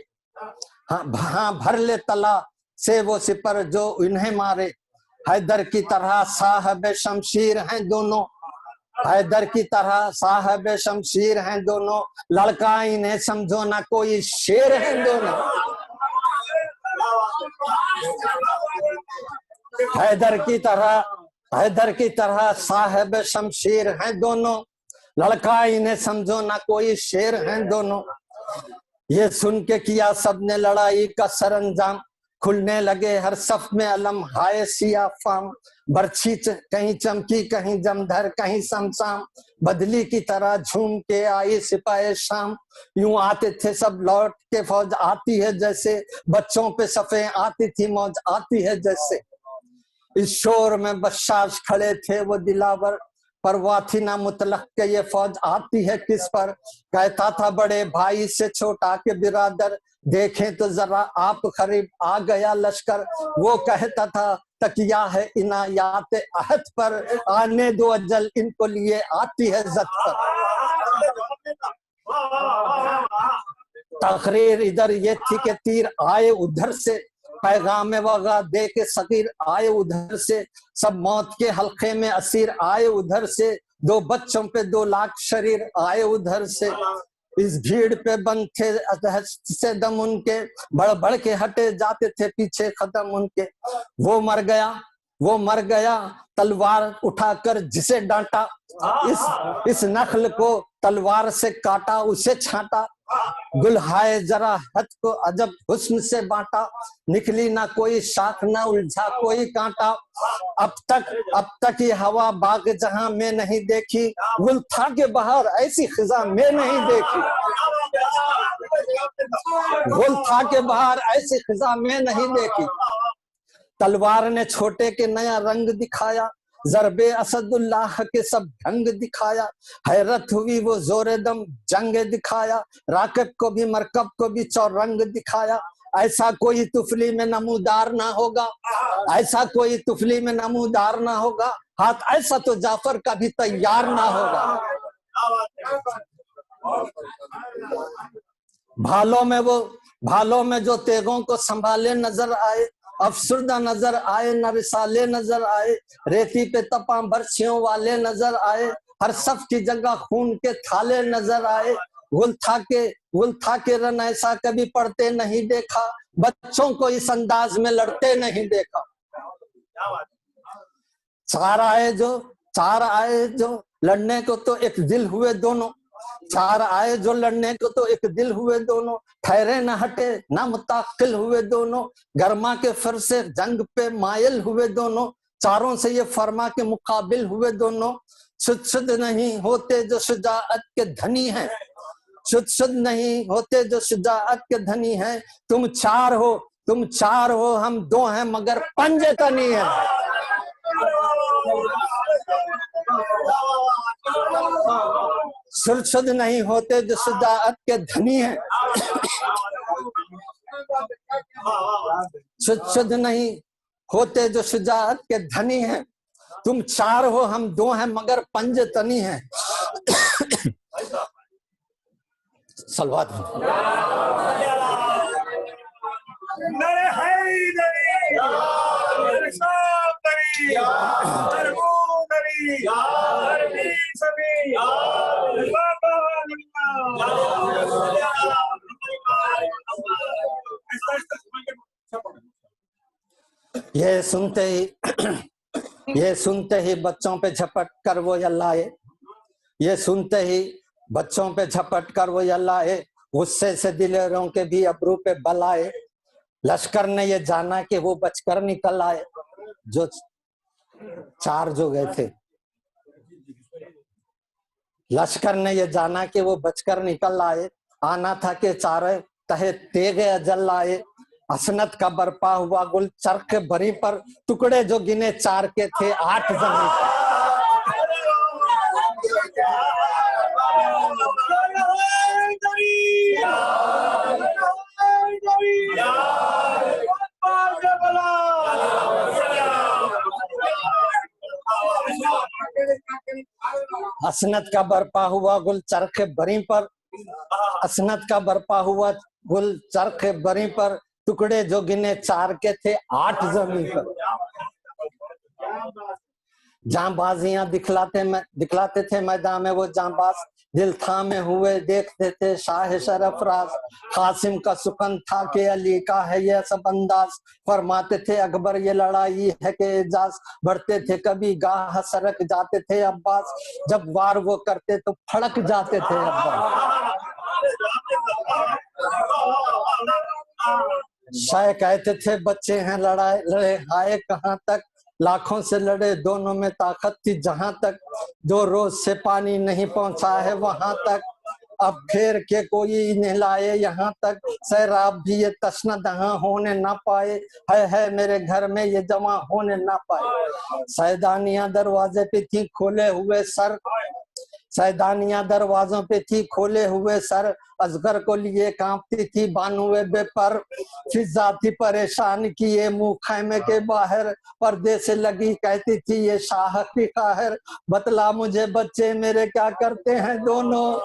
हाँ भर ले तला से वो सिपर जो इन्हें मारे, हैदर की तरह साहब शमशीर हैं दोनों, हैदर की तरह साहब शमशीर हैं दोनों, लड़का इन्हें समझो ना कोई शेर हैं दोनों, हैदर की तरह साहब शमशीर हैं दोनों, लड़का इन्हें समझो ना कोई शेर हैं दोनों। ये सुन के किया सबने लड़ाई का सरंजाम, खुलने लगे हर सफ में अलम हाय सिया फाम, बर्छी कहीं चमकी कहीं जमधर कहीं समसाम, बदली की तरह झूम के आई सिपाही शाम, यूं आते थे सब लौट के फौज आती है जैसे, बच्चों पे सफे आती थी मौज आती है जैसे, इस शोर में बशाश खड़े थे वो दिलावर, परवाह थी ना मुतलक के ये फौज आती है किस पर, कहता था बड़े भाई से छोटा के बिरादर, देखें तो जरा आप करीब आ गया लश्कर, वो कहता था तकिया है इनायात अहद पर, आने दो अजल इनको लिए आती है जद पर। तकरीर इधर ये थी कि तीर आए उधर से, पैगाम वगा दे के सकीर आए उधर से, सब मौत के हल्के में असीर आए उधर से, दो बच्चों पे 2 लाख शरीर आए उधर से, इस भीड़ पे बंद थे से दम उनके, बढ़ बढ़ के हटे जाते थे पीछे खत्म उनके, वो मर गया तलवार उठाकर जिसे डांटा, इस नखल को तलवार से काटा उसे छांटा, गुलहाए जरा हद को अजब हुस्न से बांटा, निकली ना कोई शाख ना उलझा कोई कांटा, अब तक ये हवा बाग जहां में नहीं देखी, गुल था के बाहर ऐसी खिजा में नहीं देखी, गुल था के बाहर ऐसी खिजा में नहीं देखी, तलवार ने छोटे के नया रंग दिखाया, जरबे असदुल्लाह के सब ढंग दिखाया, हैरत हुई वो जोरे दम जंग दिखाया, राकब को भी मरकब को भी चौरंग दिखाया, ऐसा कोई तुफली में नमूदार ना होगा, ऐसा कोई तुफली में नमूदार ना होगा, हाथ ऐसा तो जाफर का भी तैयार ना होगा। भालों में जो तेगों को संभाले नजर आए, अफसुर्दा नजर आए न रिसाले नजर आए, रेती पे तपा बर्छियों वाले नजर आए, हर सफ की जगह खून के थाले नजर आए, गुल था के रन ऐसा कभी पढ़ते नहीं देखा, बच्चों को इस अंदाज में लड़ते नहीं देखा, चार आए जो लड़ने को तो एक दिल हुए दोनों, चार आए जो लड़ने को तो एक दिल हुए दोनों, ठहरे न हटे न मुताकिल हुए दोनों, गरमा के फिर से जंग पे मायल हुए दोनों, चारों से ये फरमा के मुकाबिल हुए दोनों। शुद्ध नहीं होते जो शुजाअत के धनी हैं, शुद्ध नहीं होते जो शुजाअत के धनी हैं। तुम चार हो हम दो हैं मगर पंजे तनी है। शुद्ध नहीं होते जो शुजाअत के धनी हैं, शुद्ध नहीं होते जो शुजाअत के धनी हैं। तुम चार हो हम दो हैं मगर पंजे तनी हैं। सलवात ये सुनते ही बच्चों पे झपट कर वो यल्लाए, ये सुनते ही बच्चों पे झपट कर वो यल्लाए, गुस्से से दिलेरों के भी अबरू पे बल आए। लश्कर ने ये जाना कि वो बचकर निकल आए, जो चार जो गए थे। लश्कर ने ये जाना कि वो बचकर निकल आए, आना था कि चारे तहे तेगे अजल आए। हसनत का बरपा हुआ गुल चरख भरी पर, टुकड़े जो गिने चार के थे 8 जमीन पर। हसनत का बरपा हुआ गुल चरख भरी पर, हसनत का बरपा हुआ गुल चरख भरी पर, टुकड़े जो गिने चार के थे 8 जमीन पर। जांबाजियां दिखलाते थे मैदान में वो जांबाज, दिल थामे हुए देखते थे शाह सरफराज। कासिम का सुकन था कि अली का है यह सब अंदाज, फरमाते थे अकबर ये लड़ाई है कि एजाज। बढ़ते थे कभी गाह सरक जाते थे अब्बास, जब वार वो करते तो फड़क जाते थे अब्बास। शाह कहते थे बच्चे हैं लड़े आए कहाँ तक, लाखों से लड़े दोनों में ताकत थी जहां तक, जो रोज से पानी नहीं पहुंचा है वहां तक, अब फेर के कोई नहलाए यहाँ तक। सैराब भी ये तश्न दहां होने ना पाए, है मेरे घर में ये जमा होने ना पाए। सैदानियां दरवाजे पे थी खोले हुए सर, सैदानियां दरवाजों पे थी खोले हुए सर, असगर को लिए कांपती थी बानुए बेपर। फिजा थी परेशान किए मुंह खैमे के बाहर, पर्दे से लगी कहती थी ये शाह की काहर। बतला मुझे बच्चे मेरे क्या करते हैं दोनों,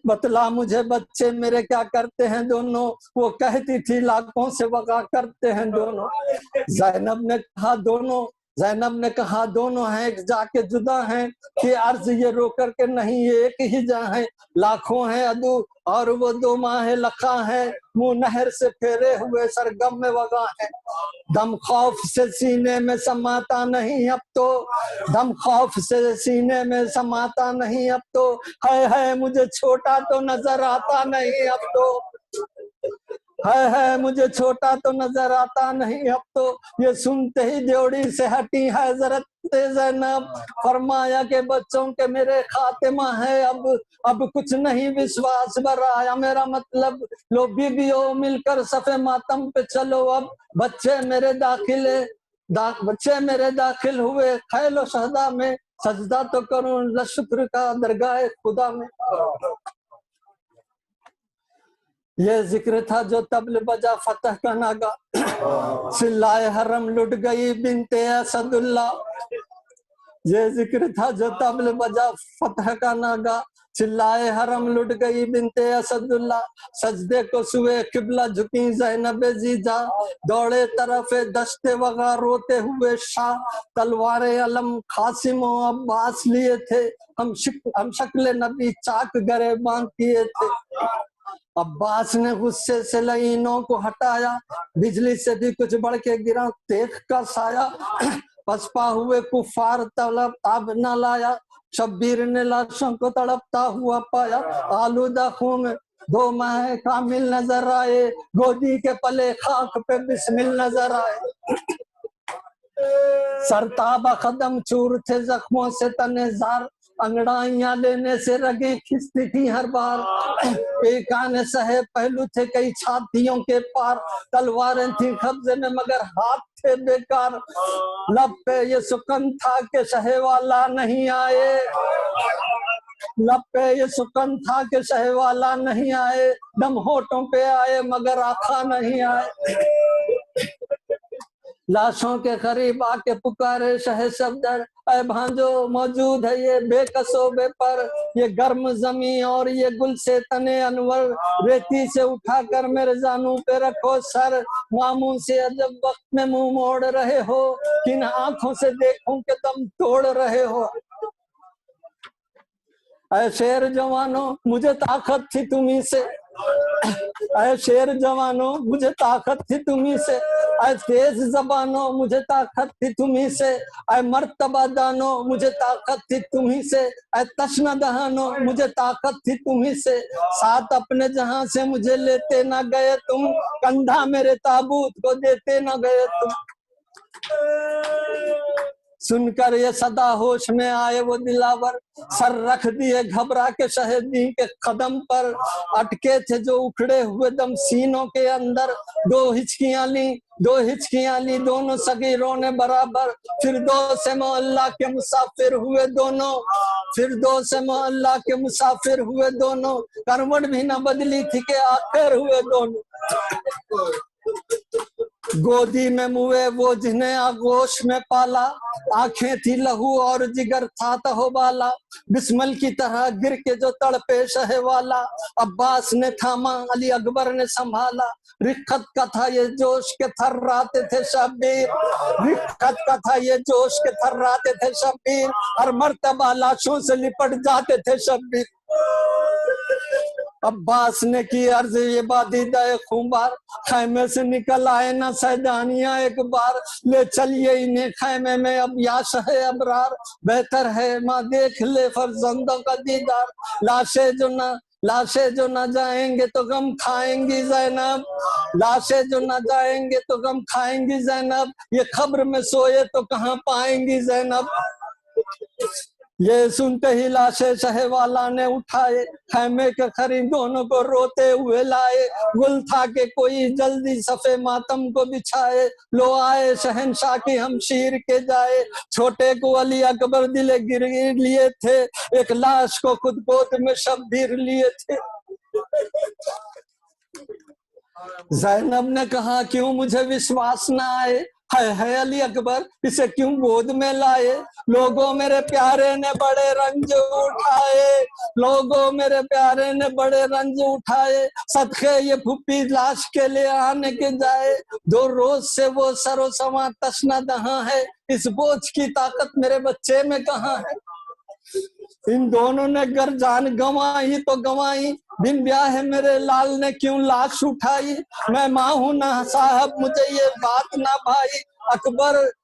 बतला मुझे बच्चे मेरे क्या करते हैं दोनों, वो कहती थी लाखों से वगा करते हैं दोनों। ज़ैनब ने कहा दोनों हैं एक जाके जुदा हैं, कि अर्ज ये रो करके नहीं एक ही जा है। लाखों हैं अदू और वो 2 माह लखा है, मुंह नहर से फेरे हुए सरगम में वगा है। दम खौफ से सीने में समाता नहीं अब तो, दम खौफ से सीने में समाता नहीं अब तो, है मुझे छोटा तो नजर आता नहीं अब तो, है मुझे छोटा तो नजर आता नहीं अब तो। ये सुनते ही ड्योढ़ी से हटी हज़रत ज़ैनब, फरमाया के बच्चों के मेरे खातिमा है अब कुछ नहीं विश्वास बराया मेरा मतलब। लो बीबियों मिलकर सफे मातम पे चलो, अब बच्चे मेरे दाखिल हुए खैलो शहदा में, सजदा तो करूं शुक्र का दरगाह खुदा में। ये जिक्र था जो तबल बजा फतह का नागा, चिल्लाए हरम लुट गई बिनते असदुल्ला। ये जिक्र था जो तबल बजा फतह का नागा, चिल्लाए हरम लुट गई बिनते असदुल्ला। सजदे को सुए किबला झुकी ज़ैनब जीजा, दौड़े तरफे दश्ते वगा रोते हुए शाह। तलवारे अलम कासिम अब्बास लिए थे, हम शक्ल नबी चाक गरे बांध किए थे। अब्बास ने गुस्से से लईनों को हटाया, बिजली से भी कुछ बढ़ के गिरा देख का साया। पसपा हुए कुफार तलब ताब न लाया, शब्बीर ने लाशों को तड़पता हुआ पाया, आलूदा खून में 2 माह कामिल नजर आए, गोदी के पले खाक पे बिस्मिल नजर आए। सरताबा कदम चूर थे जख्मों से तनेजार, अंगड़ाइयां लेने से रगे खिंचती थी हर बार। बेकान सहे पहलू थे कई छातियों के पार, तलवारें थी कब्जे में मगर हाथ थे बेकार। लब पे ये सुकन था कि शहे वाला नहीं आए, लब पे ये सुकन था कि शहे वाला नहीं आए, दम होठों पे आए मगर आखा नहीं आए। लाशों के करीब आके पुकारे शहे सफदर, ऐ भांजो मौजूद है ये बेकसोबे पर, ये गर्म जमी और ये गुल से तने अनवर, रेती से उठाकर मेरे जानू पे रखो सर। मामू से अजब वक्त में मुंह मोड़ रहे हो, किन आंखों से देखूं कि तुम तोड़ रहे हो। ऐ शेर जवानों मुझे ताकत थी तुम्ही से, ऐ शेर जवानों मुझे ताकत थी तुम्ही से, ऐ तेज जबानों मुझे ताकत थी तुम्ही से, ऐ मर्तबा दानो मुझे ताकत थी तुम्ही से, ऐ तश्ना दहानो मुझे ताकत थी तुम्ही से। साथ अपने जहां से मुझे लेते ना गए तुम, कंधा मेरे ताबूत को देते ना गए तुम। सुनकर ये सदा होश में आए वो दिलावर, सर रख दिए घबरा के शहीदी के कदम पर। अटके थे जो उखड़े हुए दम सीनों के अंदर, 2 हिचकियां ली दोनों सगीरों ने बराबर। फिर 2 से मोहल्ला के मुसाफिर हुए दोनों, फिर 2 से मोहल्ला के मुसाफिर हुए दोनों, करवट भी न बदली थी के आखिर हुए दोनों। गोदी में मुए वो जिन्हें आगोश में पाला, आंखें थी लहू और जिगर था तहोबाला। बिस्मल की तरह गिर के जो तड़पे शहे वाला, अब्बास ने थामा अली अकबर ने संभाला। रिक्कत का था ये जोश के थर्राते थे शब्बीर, रिक्कत का था ये जोश के थर्राते थे शब्बीर, हर मर्तबा लाशों से लिपट जाते थे शब्बीर। अब्बास ने की अर्ज ये बादीदा खूंबार, खैमे से निकल आए ना सैदानिया एक बार, ले चलिए इन्हें खैमे में अब याश है अबरार, बेहतर है माँ देख ले फर्जंदों का दीदार। लाशें जो ना जाएंगे तो गम खाएंगी ज़ैनब, लाशें जो ना जाएंगे तो गम खाएंगी ज़ैनब, ये खब्र में सोए तो कहाँ पाएंगी ज़ैनब। ये सुनते ही लाशें शहे वाला ने उठाए, खैमे के करीब दोनों को रोते हुए लाए। गुल था कि कोई जल्दी सफे मातम को बिछाए, लो आए शहनशाह की हमशीर के जाए। छोटे को अली अकबर दिले गिर लिए थे, एक लाश को खुद गोद में शब्बीर लिए थे। ज़ैनब ने कहा क्यों मुझे विश्वास न आए, है अली अकबर इसे क्यों गोद में लाए। लोगों मेरे प्यारे ने बड़े रंज उठाए, लोगों मेरे प्यारे ने बड़े रंज उठाए, सदके ये फुप्पी लाश के लिए आने के जाए। 2 रोज से वो सरो सवा तशना दहां है, इस बोझ की ताकत मेरे बच्चे में कहाँ है। इन दोनों ने गर जान गंवाई तो गंवाई, बिन ब्याह मेरे लाल ने क्यों लाश उठाई। मैं माँ हूं ना साहब मुझे ये बात ना भाई,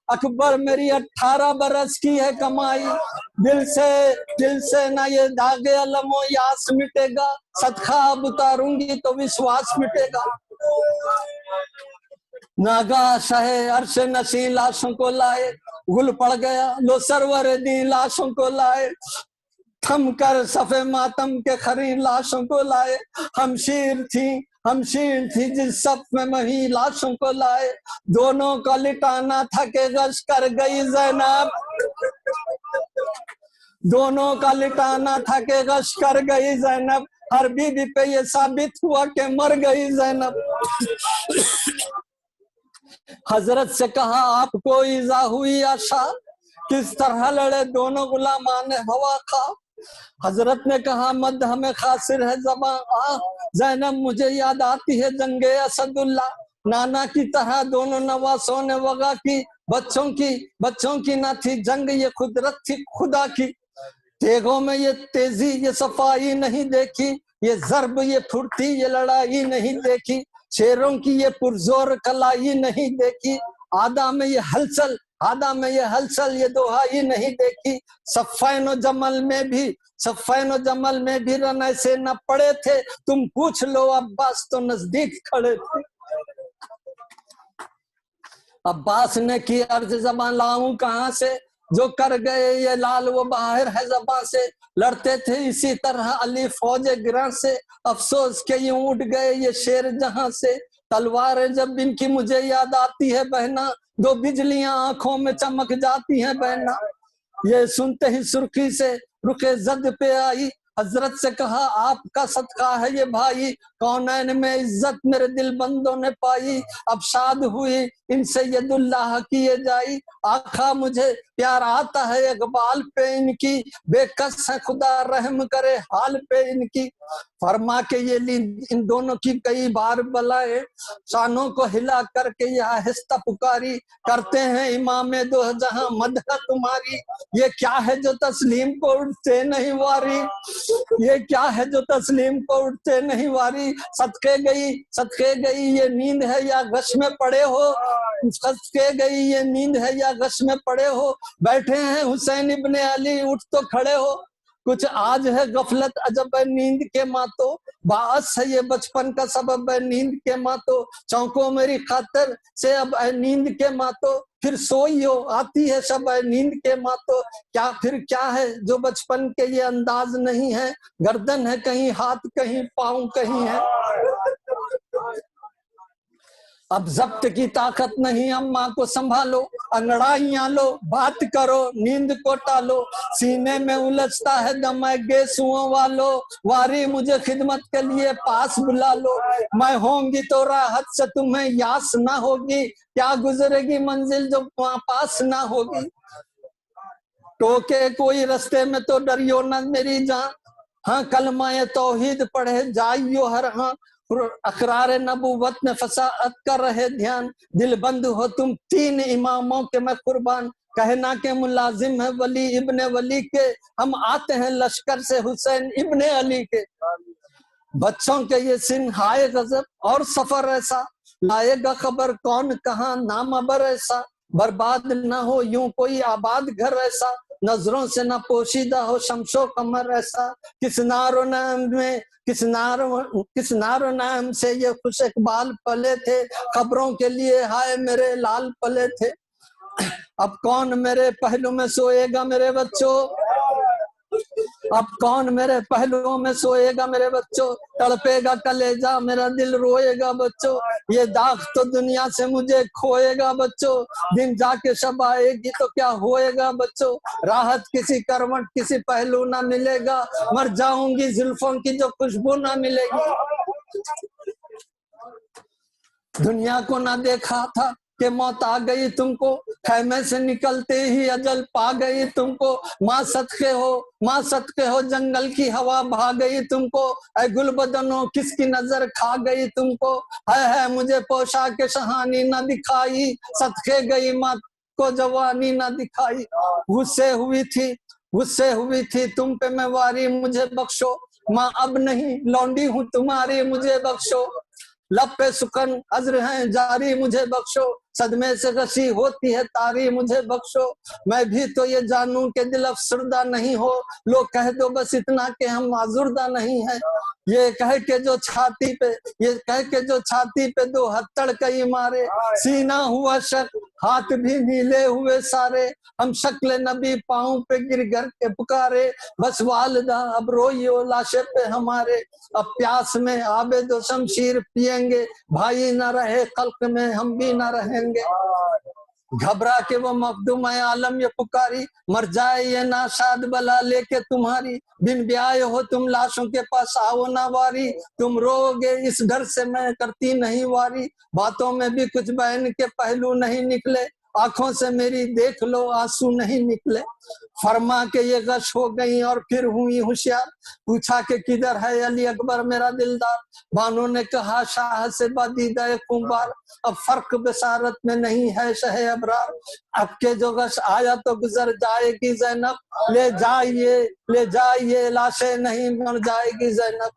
अकबर मेरी 18 बरस की है कमाई। दिल से ना ये दागे अलमो यास मिटेगा, सदका अब उतारूंगी तो विश्वास मिटेगा। नागा शहे अर्श नशी लाशों को लाए, गुल पड़ गया लो सरवर दी लाशों को लाए। थम कर सफे मातम के खरी लाशों को लाए, हमशीर थी जिस सफ में मही लाशों को लाए। दोनों का लिटाना था के गश कर गई ज़ैनब, दोनों का लिटाना था के गश कर गई ज़ैनब, हर बीबी पे ये साबित हुआ के मर गई ज़ैनब। हजरत से कहा आपको ईजा हुई आशा, किस तरह लड़े दोनों गुलामान हवा खा। हजरत ने कहा मद हमें खासिर है ज़बां, ज़ैनब मुझे याद आती है जंगे असदुल्ला। नाना की तरह दोनों नवासों ने वगा की, बच्चों की ना थी जंग ये कुदरत थी खुदा की। तेगों में ये तेजी ये सफाई नहीं देखी, ये ज़र्ब ये फुर्ती ये लड़ाई नहीं देखी। शेरों की ये पुरजोर कलाई नहीं देखी, आदा में ये हलचल हादा में ये हलचल ये दोहाई नहीं देखी। सफ़ैनो जमल में भी, सफ़ैनो जमल में भी रन ऐसे न पड़े थे, तुम पूछ लो अब्बास तो नजदीक खड़े थे। अब्बास ने की अर्ज ज़बां लाऊं कहां से, जो कर गए ये लाल वो बाहर है ज़बां से। लड़ते थे इसी तरह अली फौज गिरां से, अफसोस के यूं उठ गए ये शेर जहां से। तलवारें जब इनकी मुझे याद आती है बहना, दो बिजलियां आंखों में चमक जाती हैं बहना। ये सुनते ही सुर्खी से रुखे जद पे आई, हजरत से कहा आपका सदका है ये भाई। कौनैन में इज्जत मेरे दिल बंदों ने पाई, अब शाद हुई इनसे यदुल्लाह किए जाई। आखा मुझे प्यार आता है इकबाल पे इनकी, बेकस है खुदा रहम करे हाल पे इनकी। फरमा के ये ली इन दोनों की कई बार बलाए, शानों को हिला करके यह आहिस्ता पुकारी। करते हैं इमामे दो जहां मदह तुम्हारी, ये क्या है जो तस्लीम को उठते नहीं वारी, ये क्या है जो तस्लीम को उठते नहीं वारी। सदके गई ये नींद है या गश में पड़े हो, सदके गई ये नींद है या गश में पड़े हो। बैठे हैं हुसैन इब्ने अली उठ तो खड़े हो, कुछ आज है गफलत अजब है नींद के मातो। बास है ये बचपन का सबब है नींद के मातो, चौंको मेरी खातिर से अब है नींद के मातो। फिर सोइयो आती है शब है नींद के मातो, क्या फिर क्या है जो बचपन के ये अंदाज नहीं है। गर्दन है कहीं हाथ कहीं पाँव कहीं है, अब जब्त की ताकत नहीं अम्मा को संभालो। अंगड़ाइयां लो बात करो नींद को टालो, सीने में उलझता है दम गेसुओं वालो। वारी मुझे खिदमत के लिए पास बुला लो, मैं होंगी तो राहत से तुम्हें यास ना होगी। क्या गुजरेगी मंजिल जो पास ना होगी। टोके कोई रास्ते में तो डरियो न मेरी जान, हाँ कलमा तौहीद पढ़े जाइयो हर हाँ। अकरार नबूवत में फसाअत कर रहे ध्यान, दिल बंद हो तुम तीन इमामों के मैं कुर्बान। कहना के मुलाजिम है वली इब्ने वली के, हम आते हैं लश्कर से हुसैन इब्ने अली के। बच्चों के ये सिन हाय गजब और सफर ऐसा, लाएगा खबर कौन कहाँ नाम अबर ऐसा। बर्बाद ना हो यूं कोई आबाद घर ऐसा, नजरों से न पोशीदा हो शमशो कमर ऐसा। किस नारो नाम से ये खुश इकबाल पले थे, खबरों के लिए हाय मेरे लाल पले थे। अब कौन मेरे पहलू में सोएगा मेरे बच्चों, अब कौन मेरे पहलुओं में सोएगा मेरे बच्चों। तड़पेगा कलेजा मेरा दिल रोएगा बच्चों, ये दाग तो दुनिया से मुझे खोएगा बच्चों। दिन जाके शब आएगी तो क्या होएगा बच्चों, राहत किसी करवट किसी पहलू ना मिलेगा। मर जाऊंगी जुल्फों की जो खुशबू ना मिलेगी। दुनिया को ना देखा था कि मौत आ गई तुमको, खैमे से निकलते ही अजल पा गई तुमको। माँ सदके हो जंगल की हवा भा गई तुमको, ऐ गुलबदनों किसकी नजर खा गई तुमको। है मुझे पोशाक शहानी ना दिखाई, सदके गई माँ को जवानी ना दिखाई। गुस्से हुई थी तुम पे मैं वारी मुझे बख्शो, माँ अब नहीं लौंडी हूँ तुम्हारी मुझे बख्शो। लब पे सुकन अज्र हैं जारी मुझे बख्शो, सदमे से गशी होती है तारी मुझे बख्शो। मैं भी तो ये जानूं कि दिल अफसरदा नहीं हो, लोग कह दो बस इतना कि हम माजुरदा नहीं है। ये कह के जो छाती पे दो हथड़ कई मारे, सीना हुआ शक हाथ भी नीले हुए सारे। हम शक्ल नबी पाँव पे गिर गर के पुकारे, बस वालिदा अब रोइयो लाशे पे हमारे। अब प्यास में आबे दो शमशीर पिएंगे, भाई न रहे खल्क में हम भी न रहेंगे। घबरा के वो मखदूम आलम ये पुकारी, मर जाए ये नाशाद बला लेके तुम्हारी। बिन ब्याह हो तुम लाशों के पास आओ ना वारी, तुम रोगे इस डर से मैं करती नहीं वारी। बातों में भी कुछ बहन के पहलू नहीं निकले, आंखों से मेरी देख लो आंसू नहीं निकले। फरमा के ये गश हो गई और फिर हुई होशियार, पूछा के किधर है अली अकबर मेरा दिलदार। बानो ने कहा शाह से बादीदा कुंबार, अब फर्क बसारत में नहीं है शहे अबरार। अब के जो गश आया तो गुजर जाएगी जैनब, ले जाइए लाशें नहीं मर जाएगी जैनब।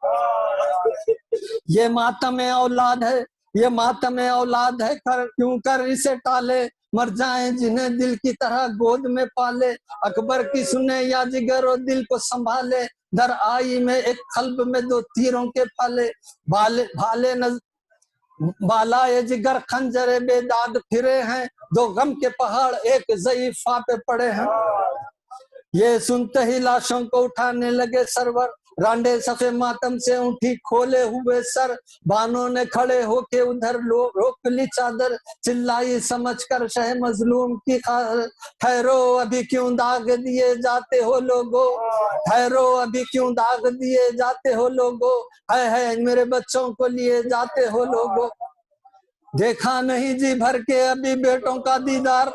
ये मातम औलाद है, ये मातम औलाद है, क्यों कर इसे टाले। मर जाएं जिन्हें दिल की तरह गोद में पाले, अकबर की सुने या जिगर और दिल को संभाले, दर आई में एक कल्ब में दो तीरों के फाले, भाले भाले न बाला ये जिगर खंजरे बेदाद फिरे हैं, दो गम के पहाड़ एक ज़ईफा पे पड़े हैं। ये सुनते ही लाशों को उठाने लगे सरवर, रांडे सफे मातम से उठी खोले हुए सर, बानों ने खड़े होके उधर रोक ली चादर, चिल्लाई समझकर शह मजलूम की ठहरो अभी क्यों दाग दिए जाते हो लोगो, ठहरो अभी क्यों दाग दिए जाते हो लोगो, है मेरे बच्चों को लिए जाते हो लोगो। देखा नहीं जी भर के अभी बेटों का दीदार,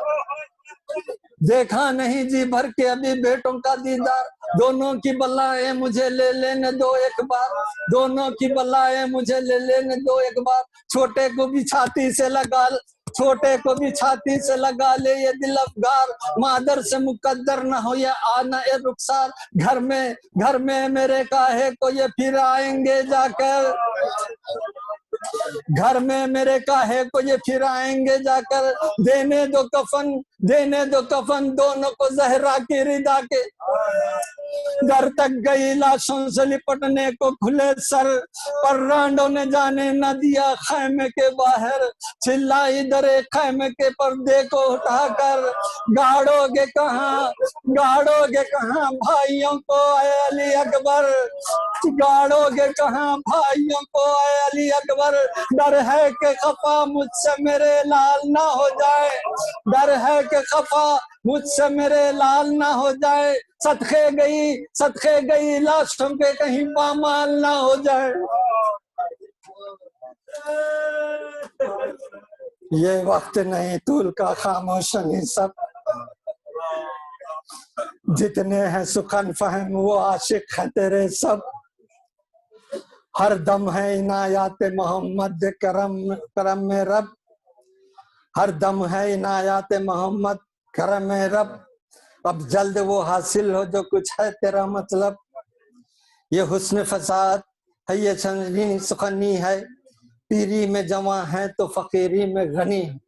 देखा नहीं जी भर के अभी बेटों का दीदार, दोनों की बलाएं मुझे ले लेने दो एक बार, दोनों की बलाएं मुझे ले लेने दो एक बार, छोटे को भी छाती से लगा, छोटे को भी छाती से लगा ले ये दिल अफगार, मादर से मुकद्दर न हो ये आना ए रुखसार, घर में मेरे काहे को ये फिर आएंगे जाकर, घर में मेरे काहे को ये फिर आएंगे जाकर, देने दो कफन दोनों को जहरा की रिदा के, घर तक गई लाशों से लिपटने को खुले सर, पर रांडों ने जाने न दिया खैमे के बाहर, चिल्लाई दरे खैमे के पर्दे को उठाकर, गाड़ोगे कहाँ भाइयों को आए अली अकबर, गाड़ोगे कहाँ भाइयों को आए अली अकबर, डर है कि खफा मुझसे मेरे लाल ना हो जाए, डर है कि खफा मुझसे मेरे लाल ना हो जाए, सदके गई लाशों के कहीं पामाल ना हो जाए। ये वक्त नहीं तूल का खामोश नहीं सब, जितने हैं सुखन फहम वो आशिक है तेरे सब, हर दम है इनायात मोहम्मद करम में रब, हर दम है इनायात मोहम्मद करम में रब, अब जल्द वो हासिल हो जो कुछ है तेरा मतलब, ये हुस्न फसाद है ये संजीनी सुखनी है, पीरी में जमा है तो फकीरी में गनी है।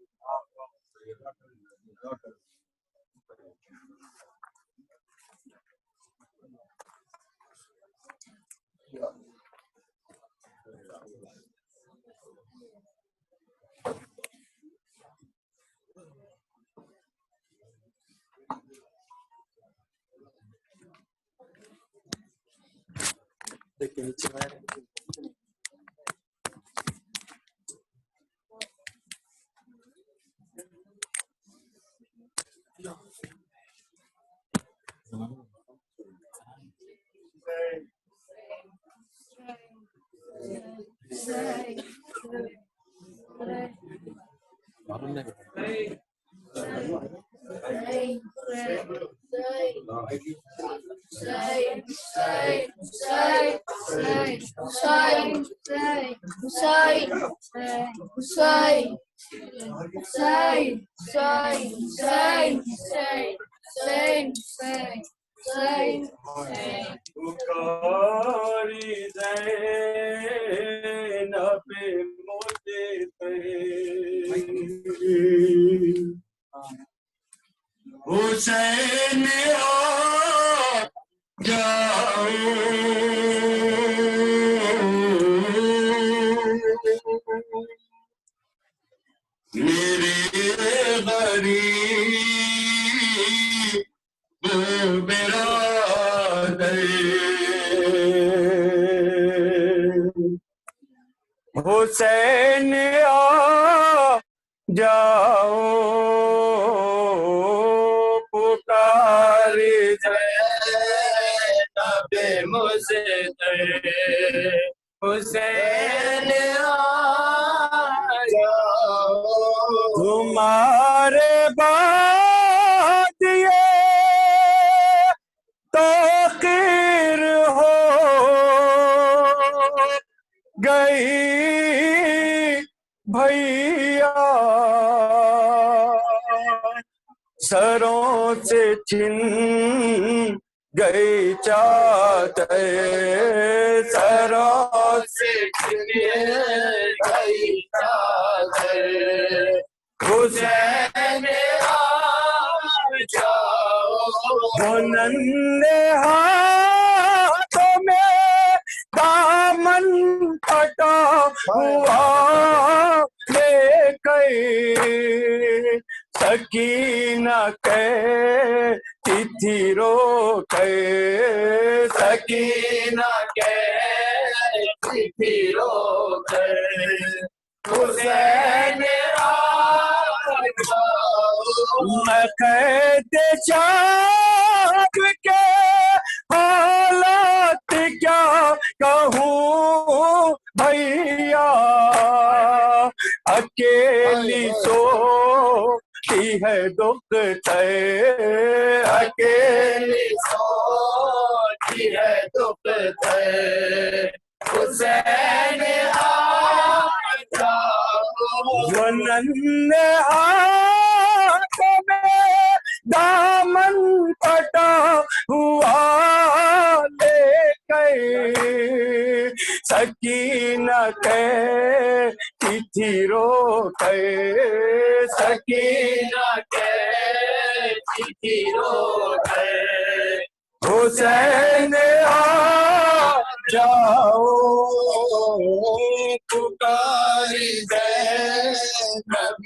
पुकारी ज़ैनब मुझे हुसैन आ जाओ, मेरे गरीब बिरादर, हुसैन आ जाओ, पुकार ज़ैनब मुझे हुसैन आ जाओ, तुम्हारे बाद ये ताक़ीर हो गई भैया, सरों से छिन गई चादर, सरों से छिन गई चादर, हुसैन वो नन्हे हाथों में दामन फटा हुआ लेकर सकीना कहती थी रो के, सकीना कहती थी रो के, हुसैन मैं कहते चाँद के हालात क्या कहूँ भैया, अकेली सोती है दुख से, अकेली सोती है दुख से, हुसैन आजा वो नन्हे हाथों में दामन फटा हुआ लेकर सकीना कहती थी रो के, सकीना कहती थी रो के, हुसैन आ जाओ पुकारी ज़ैनब।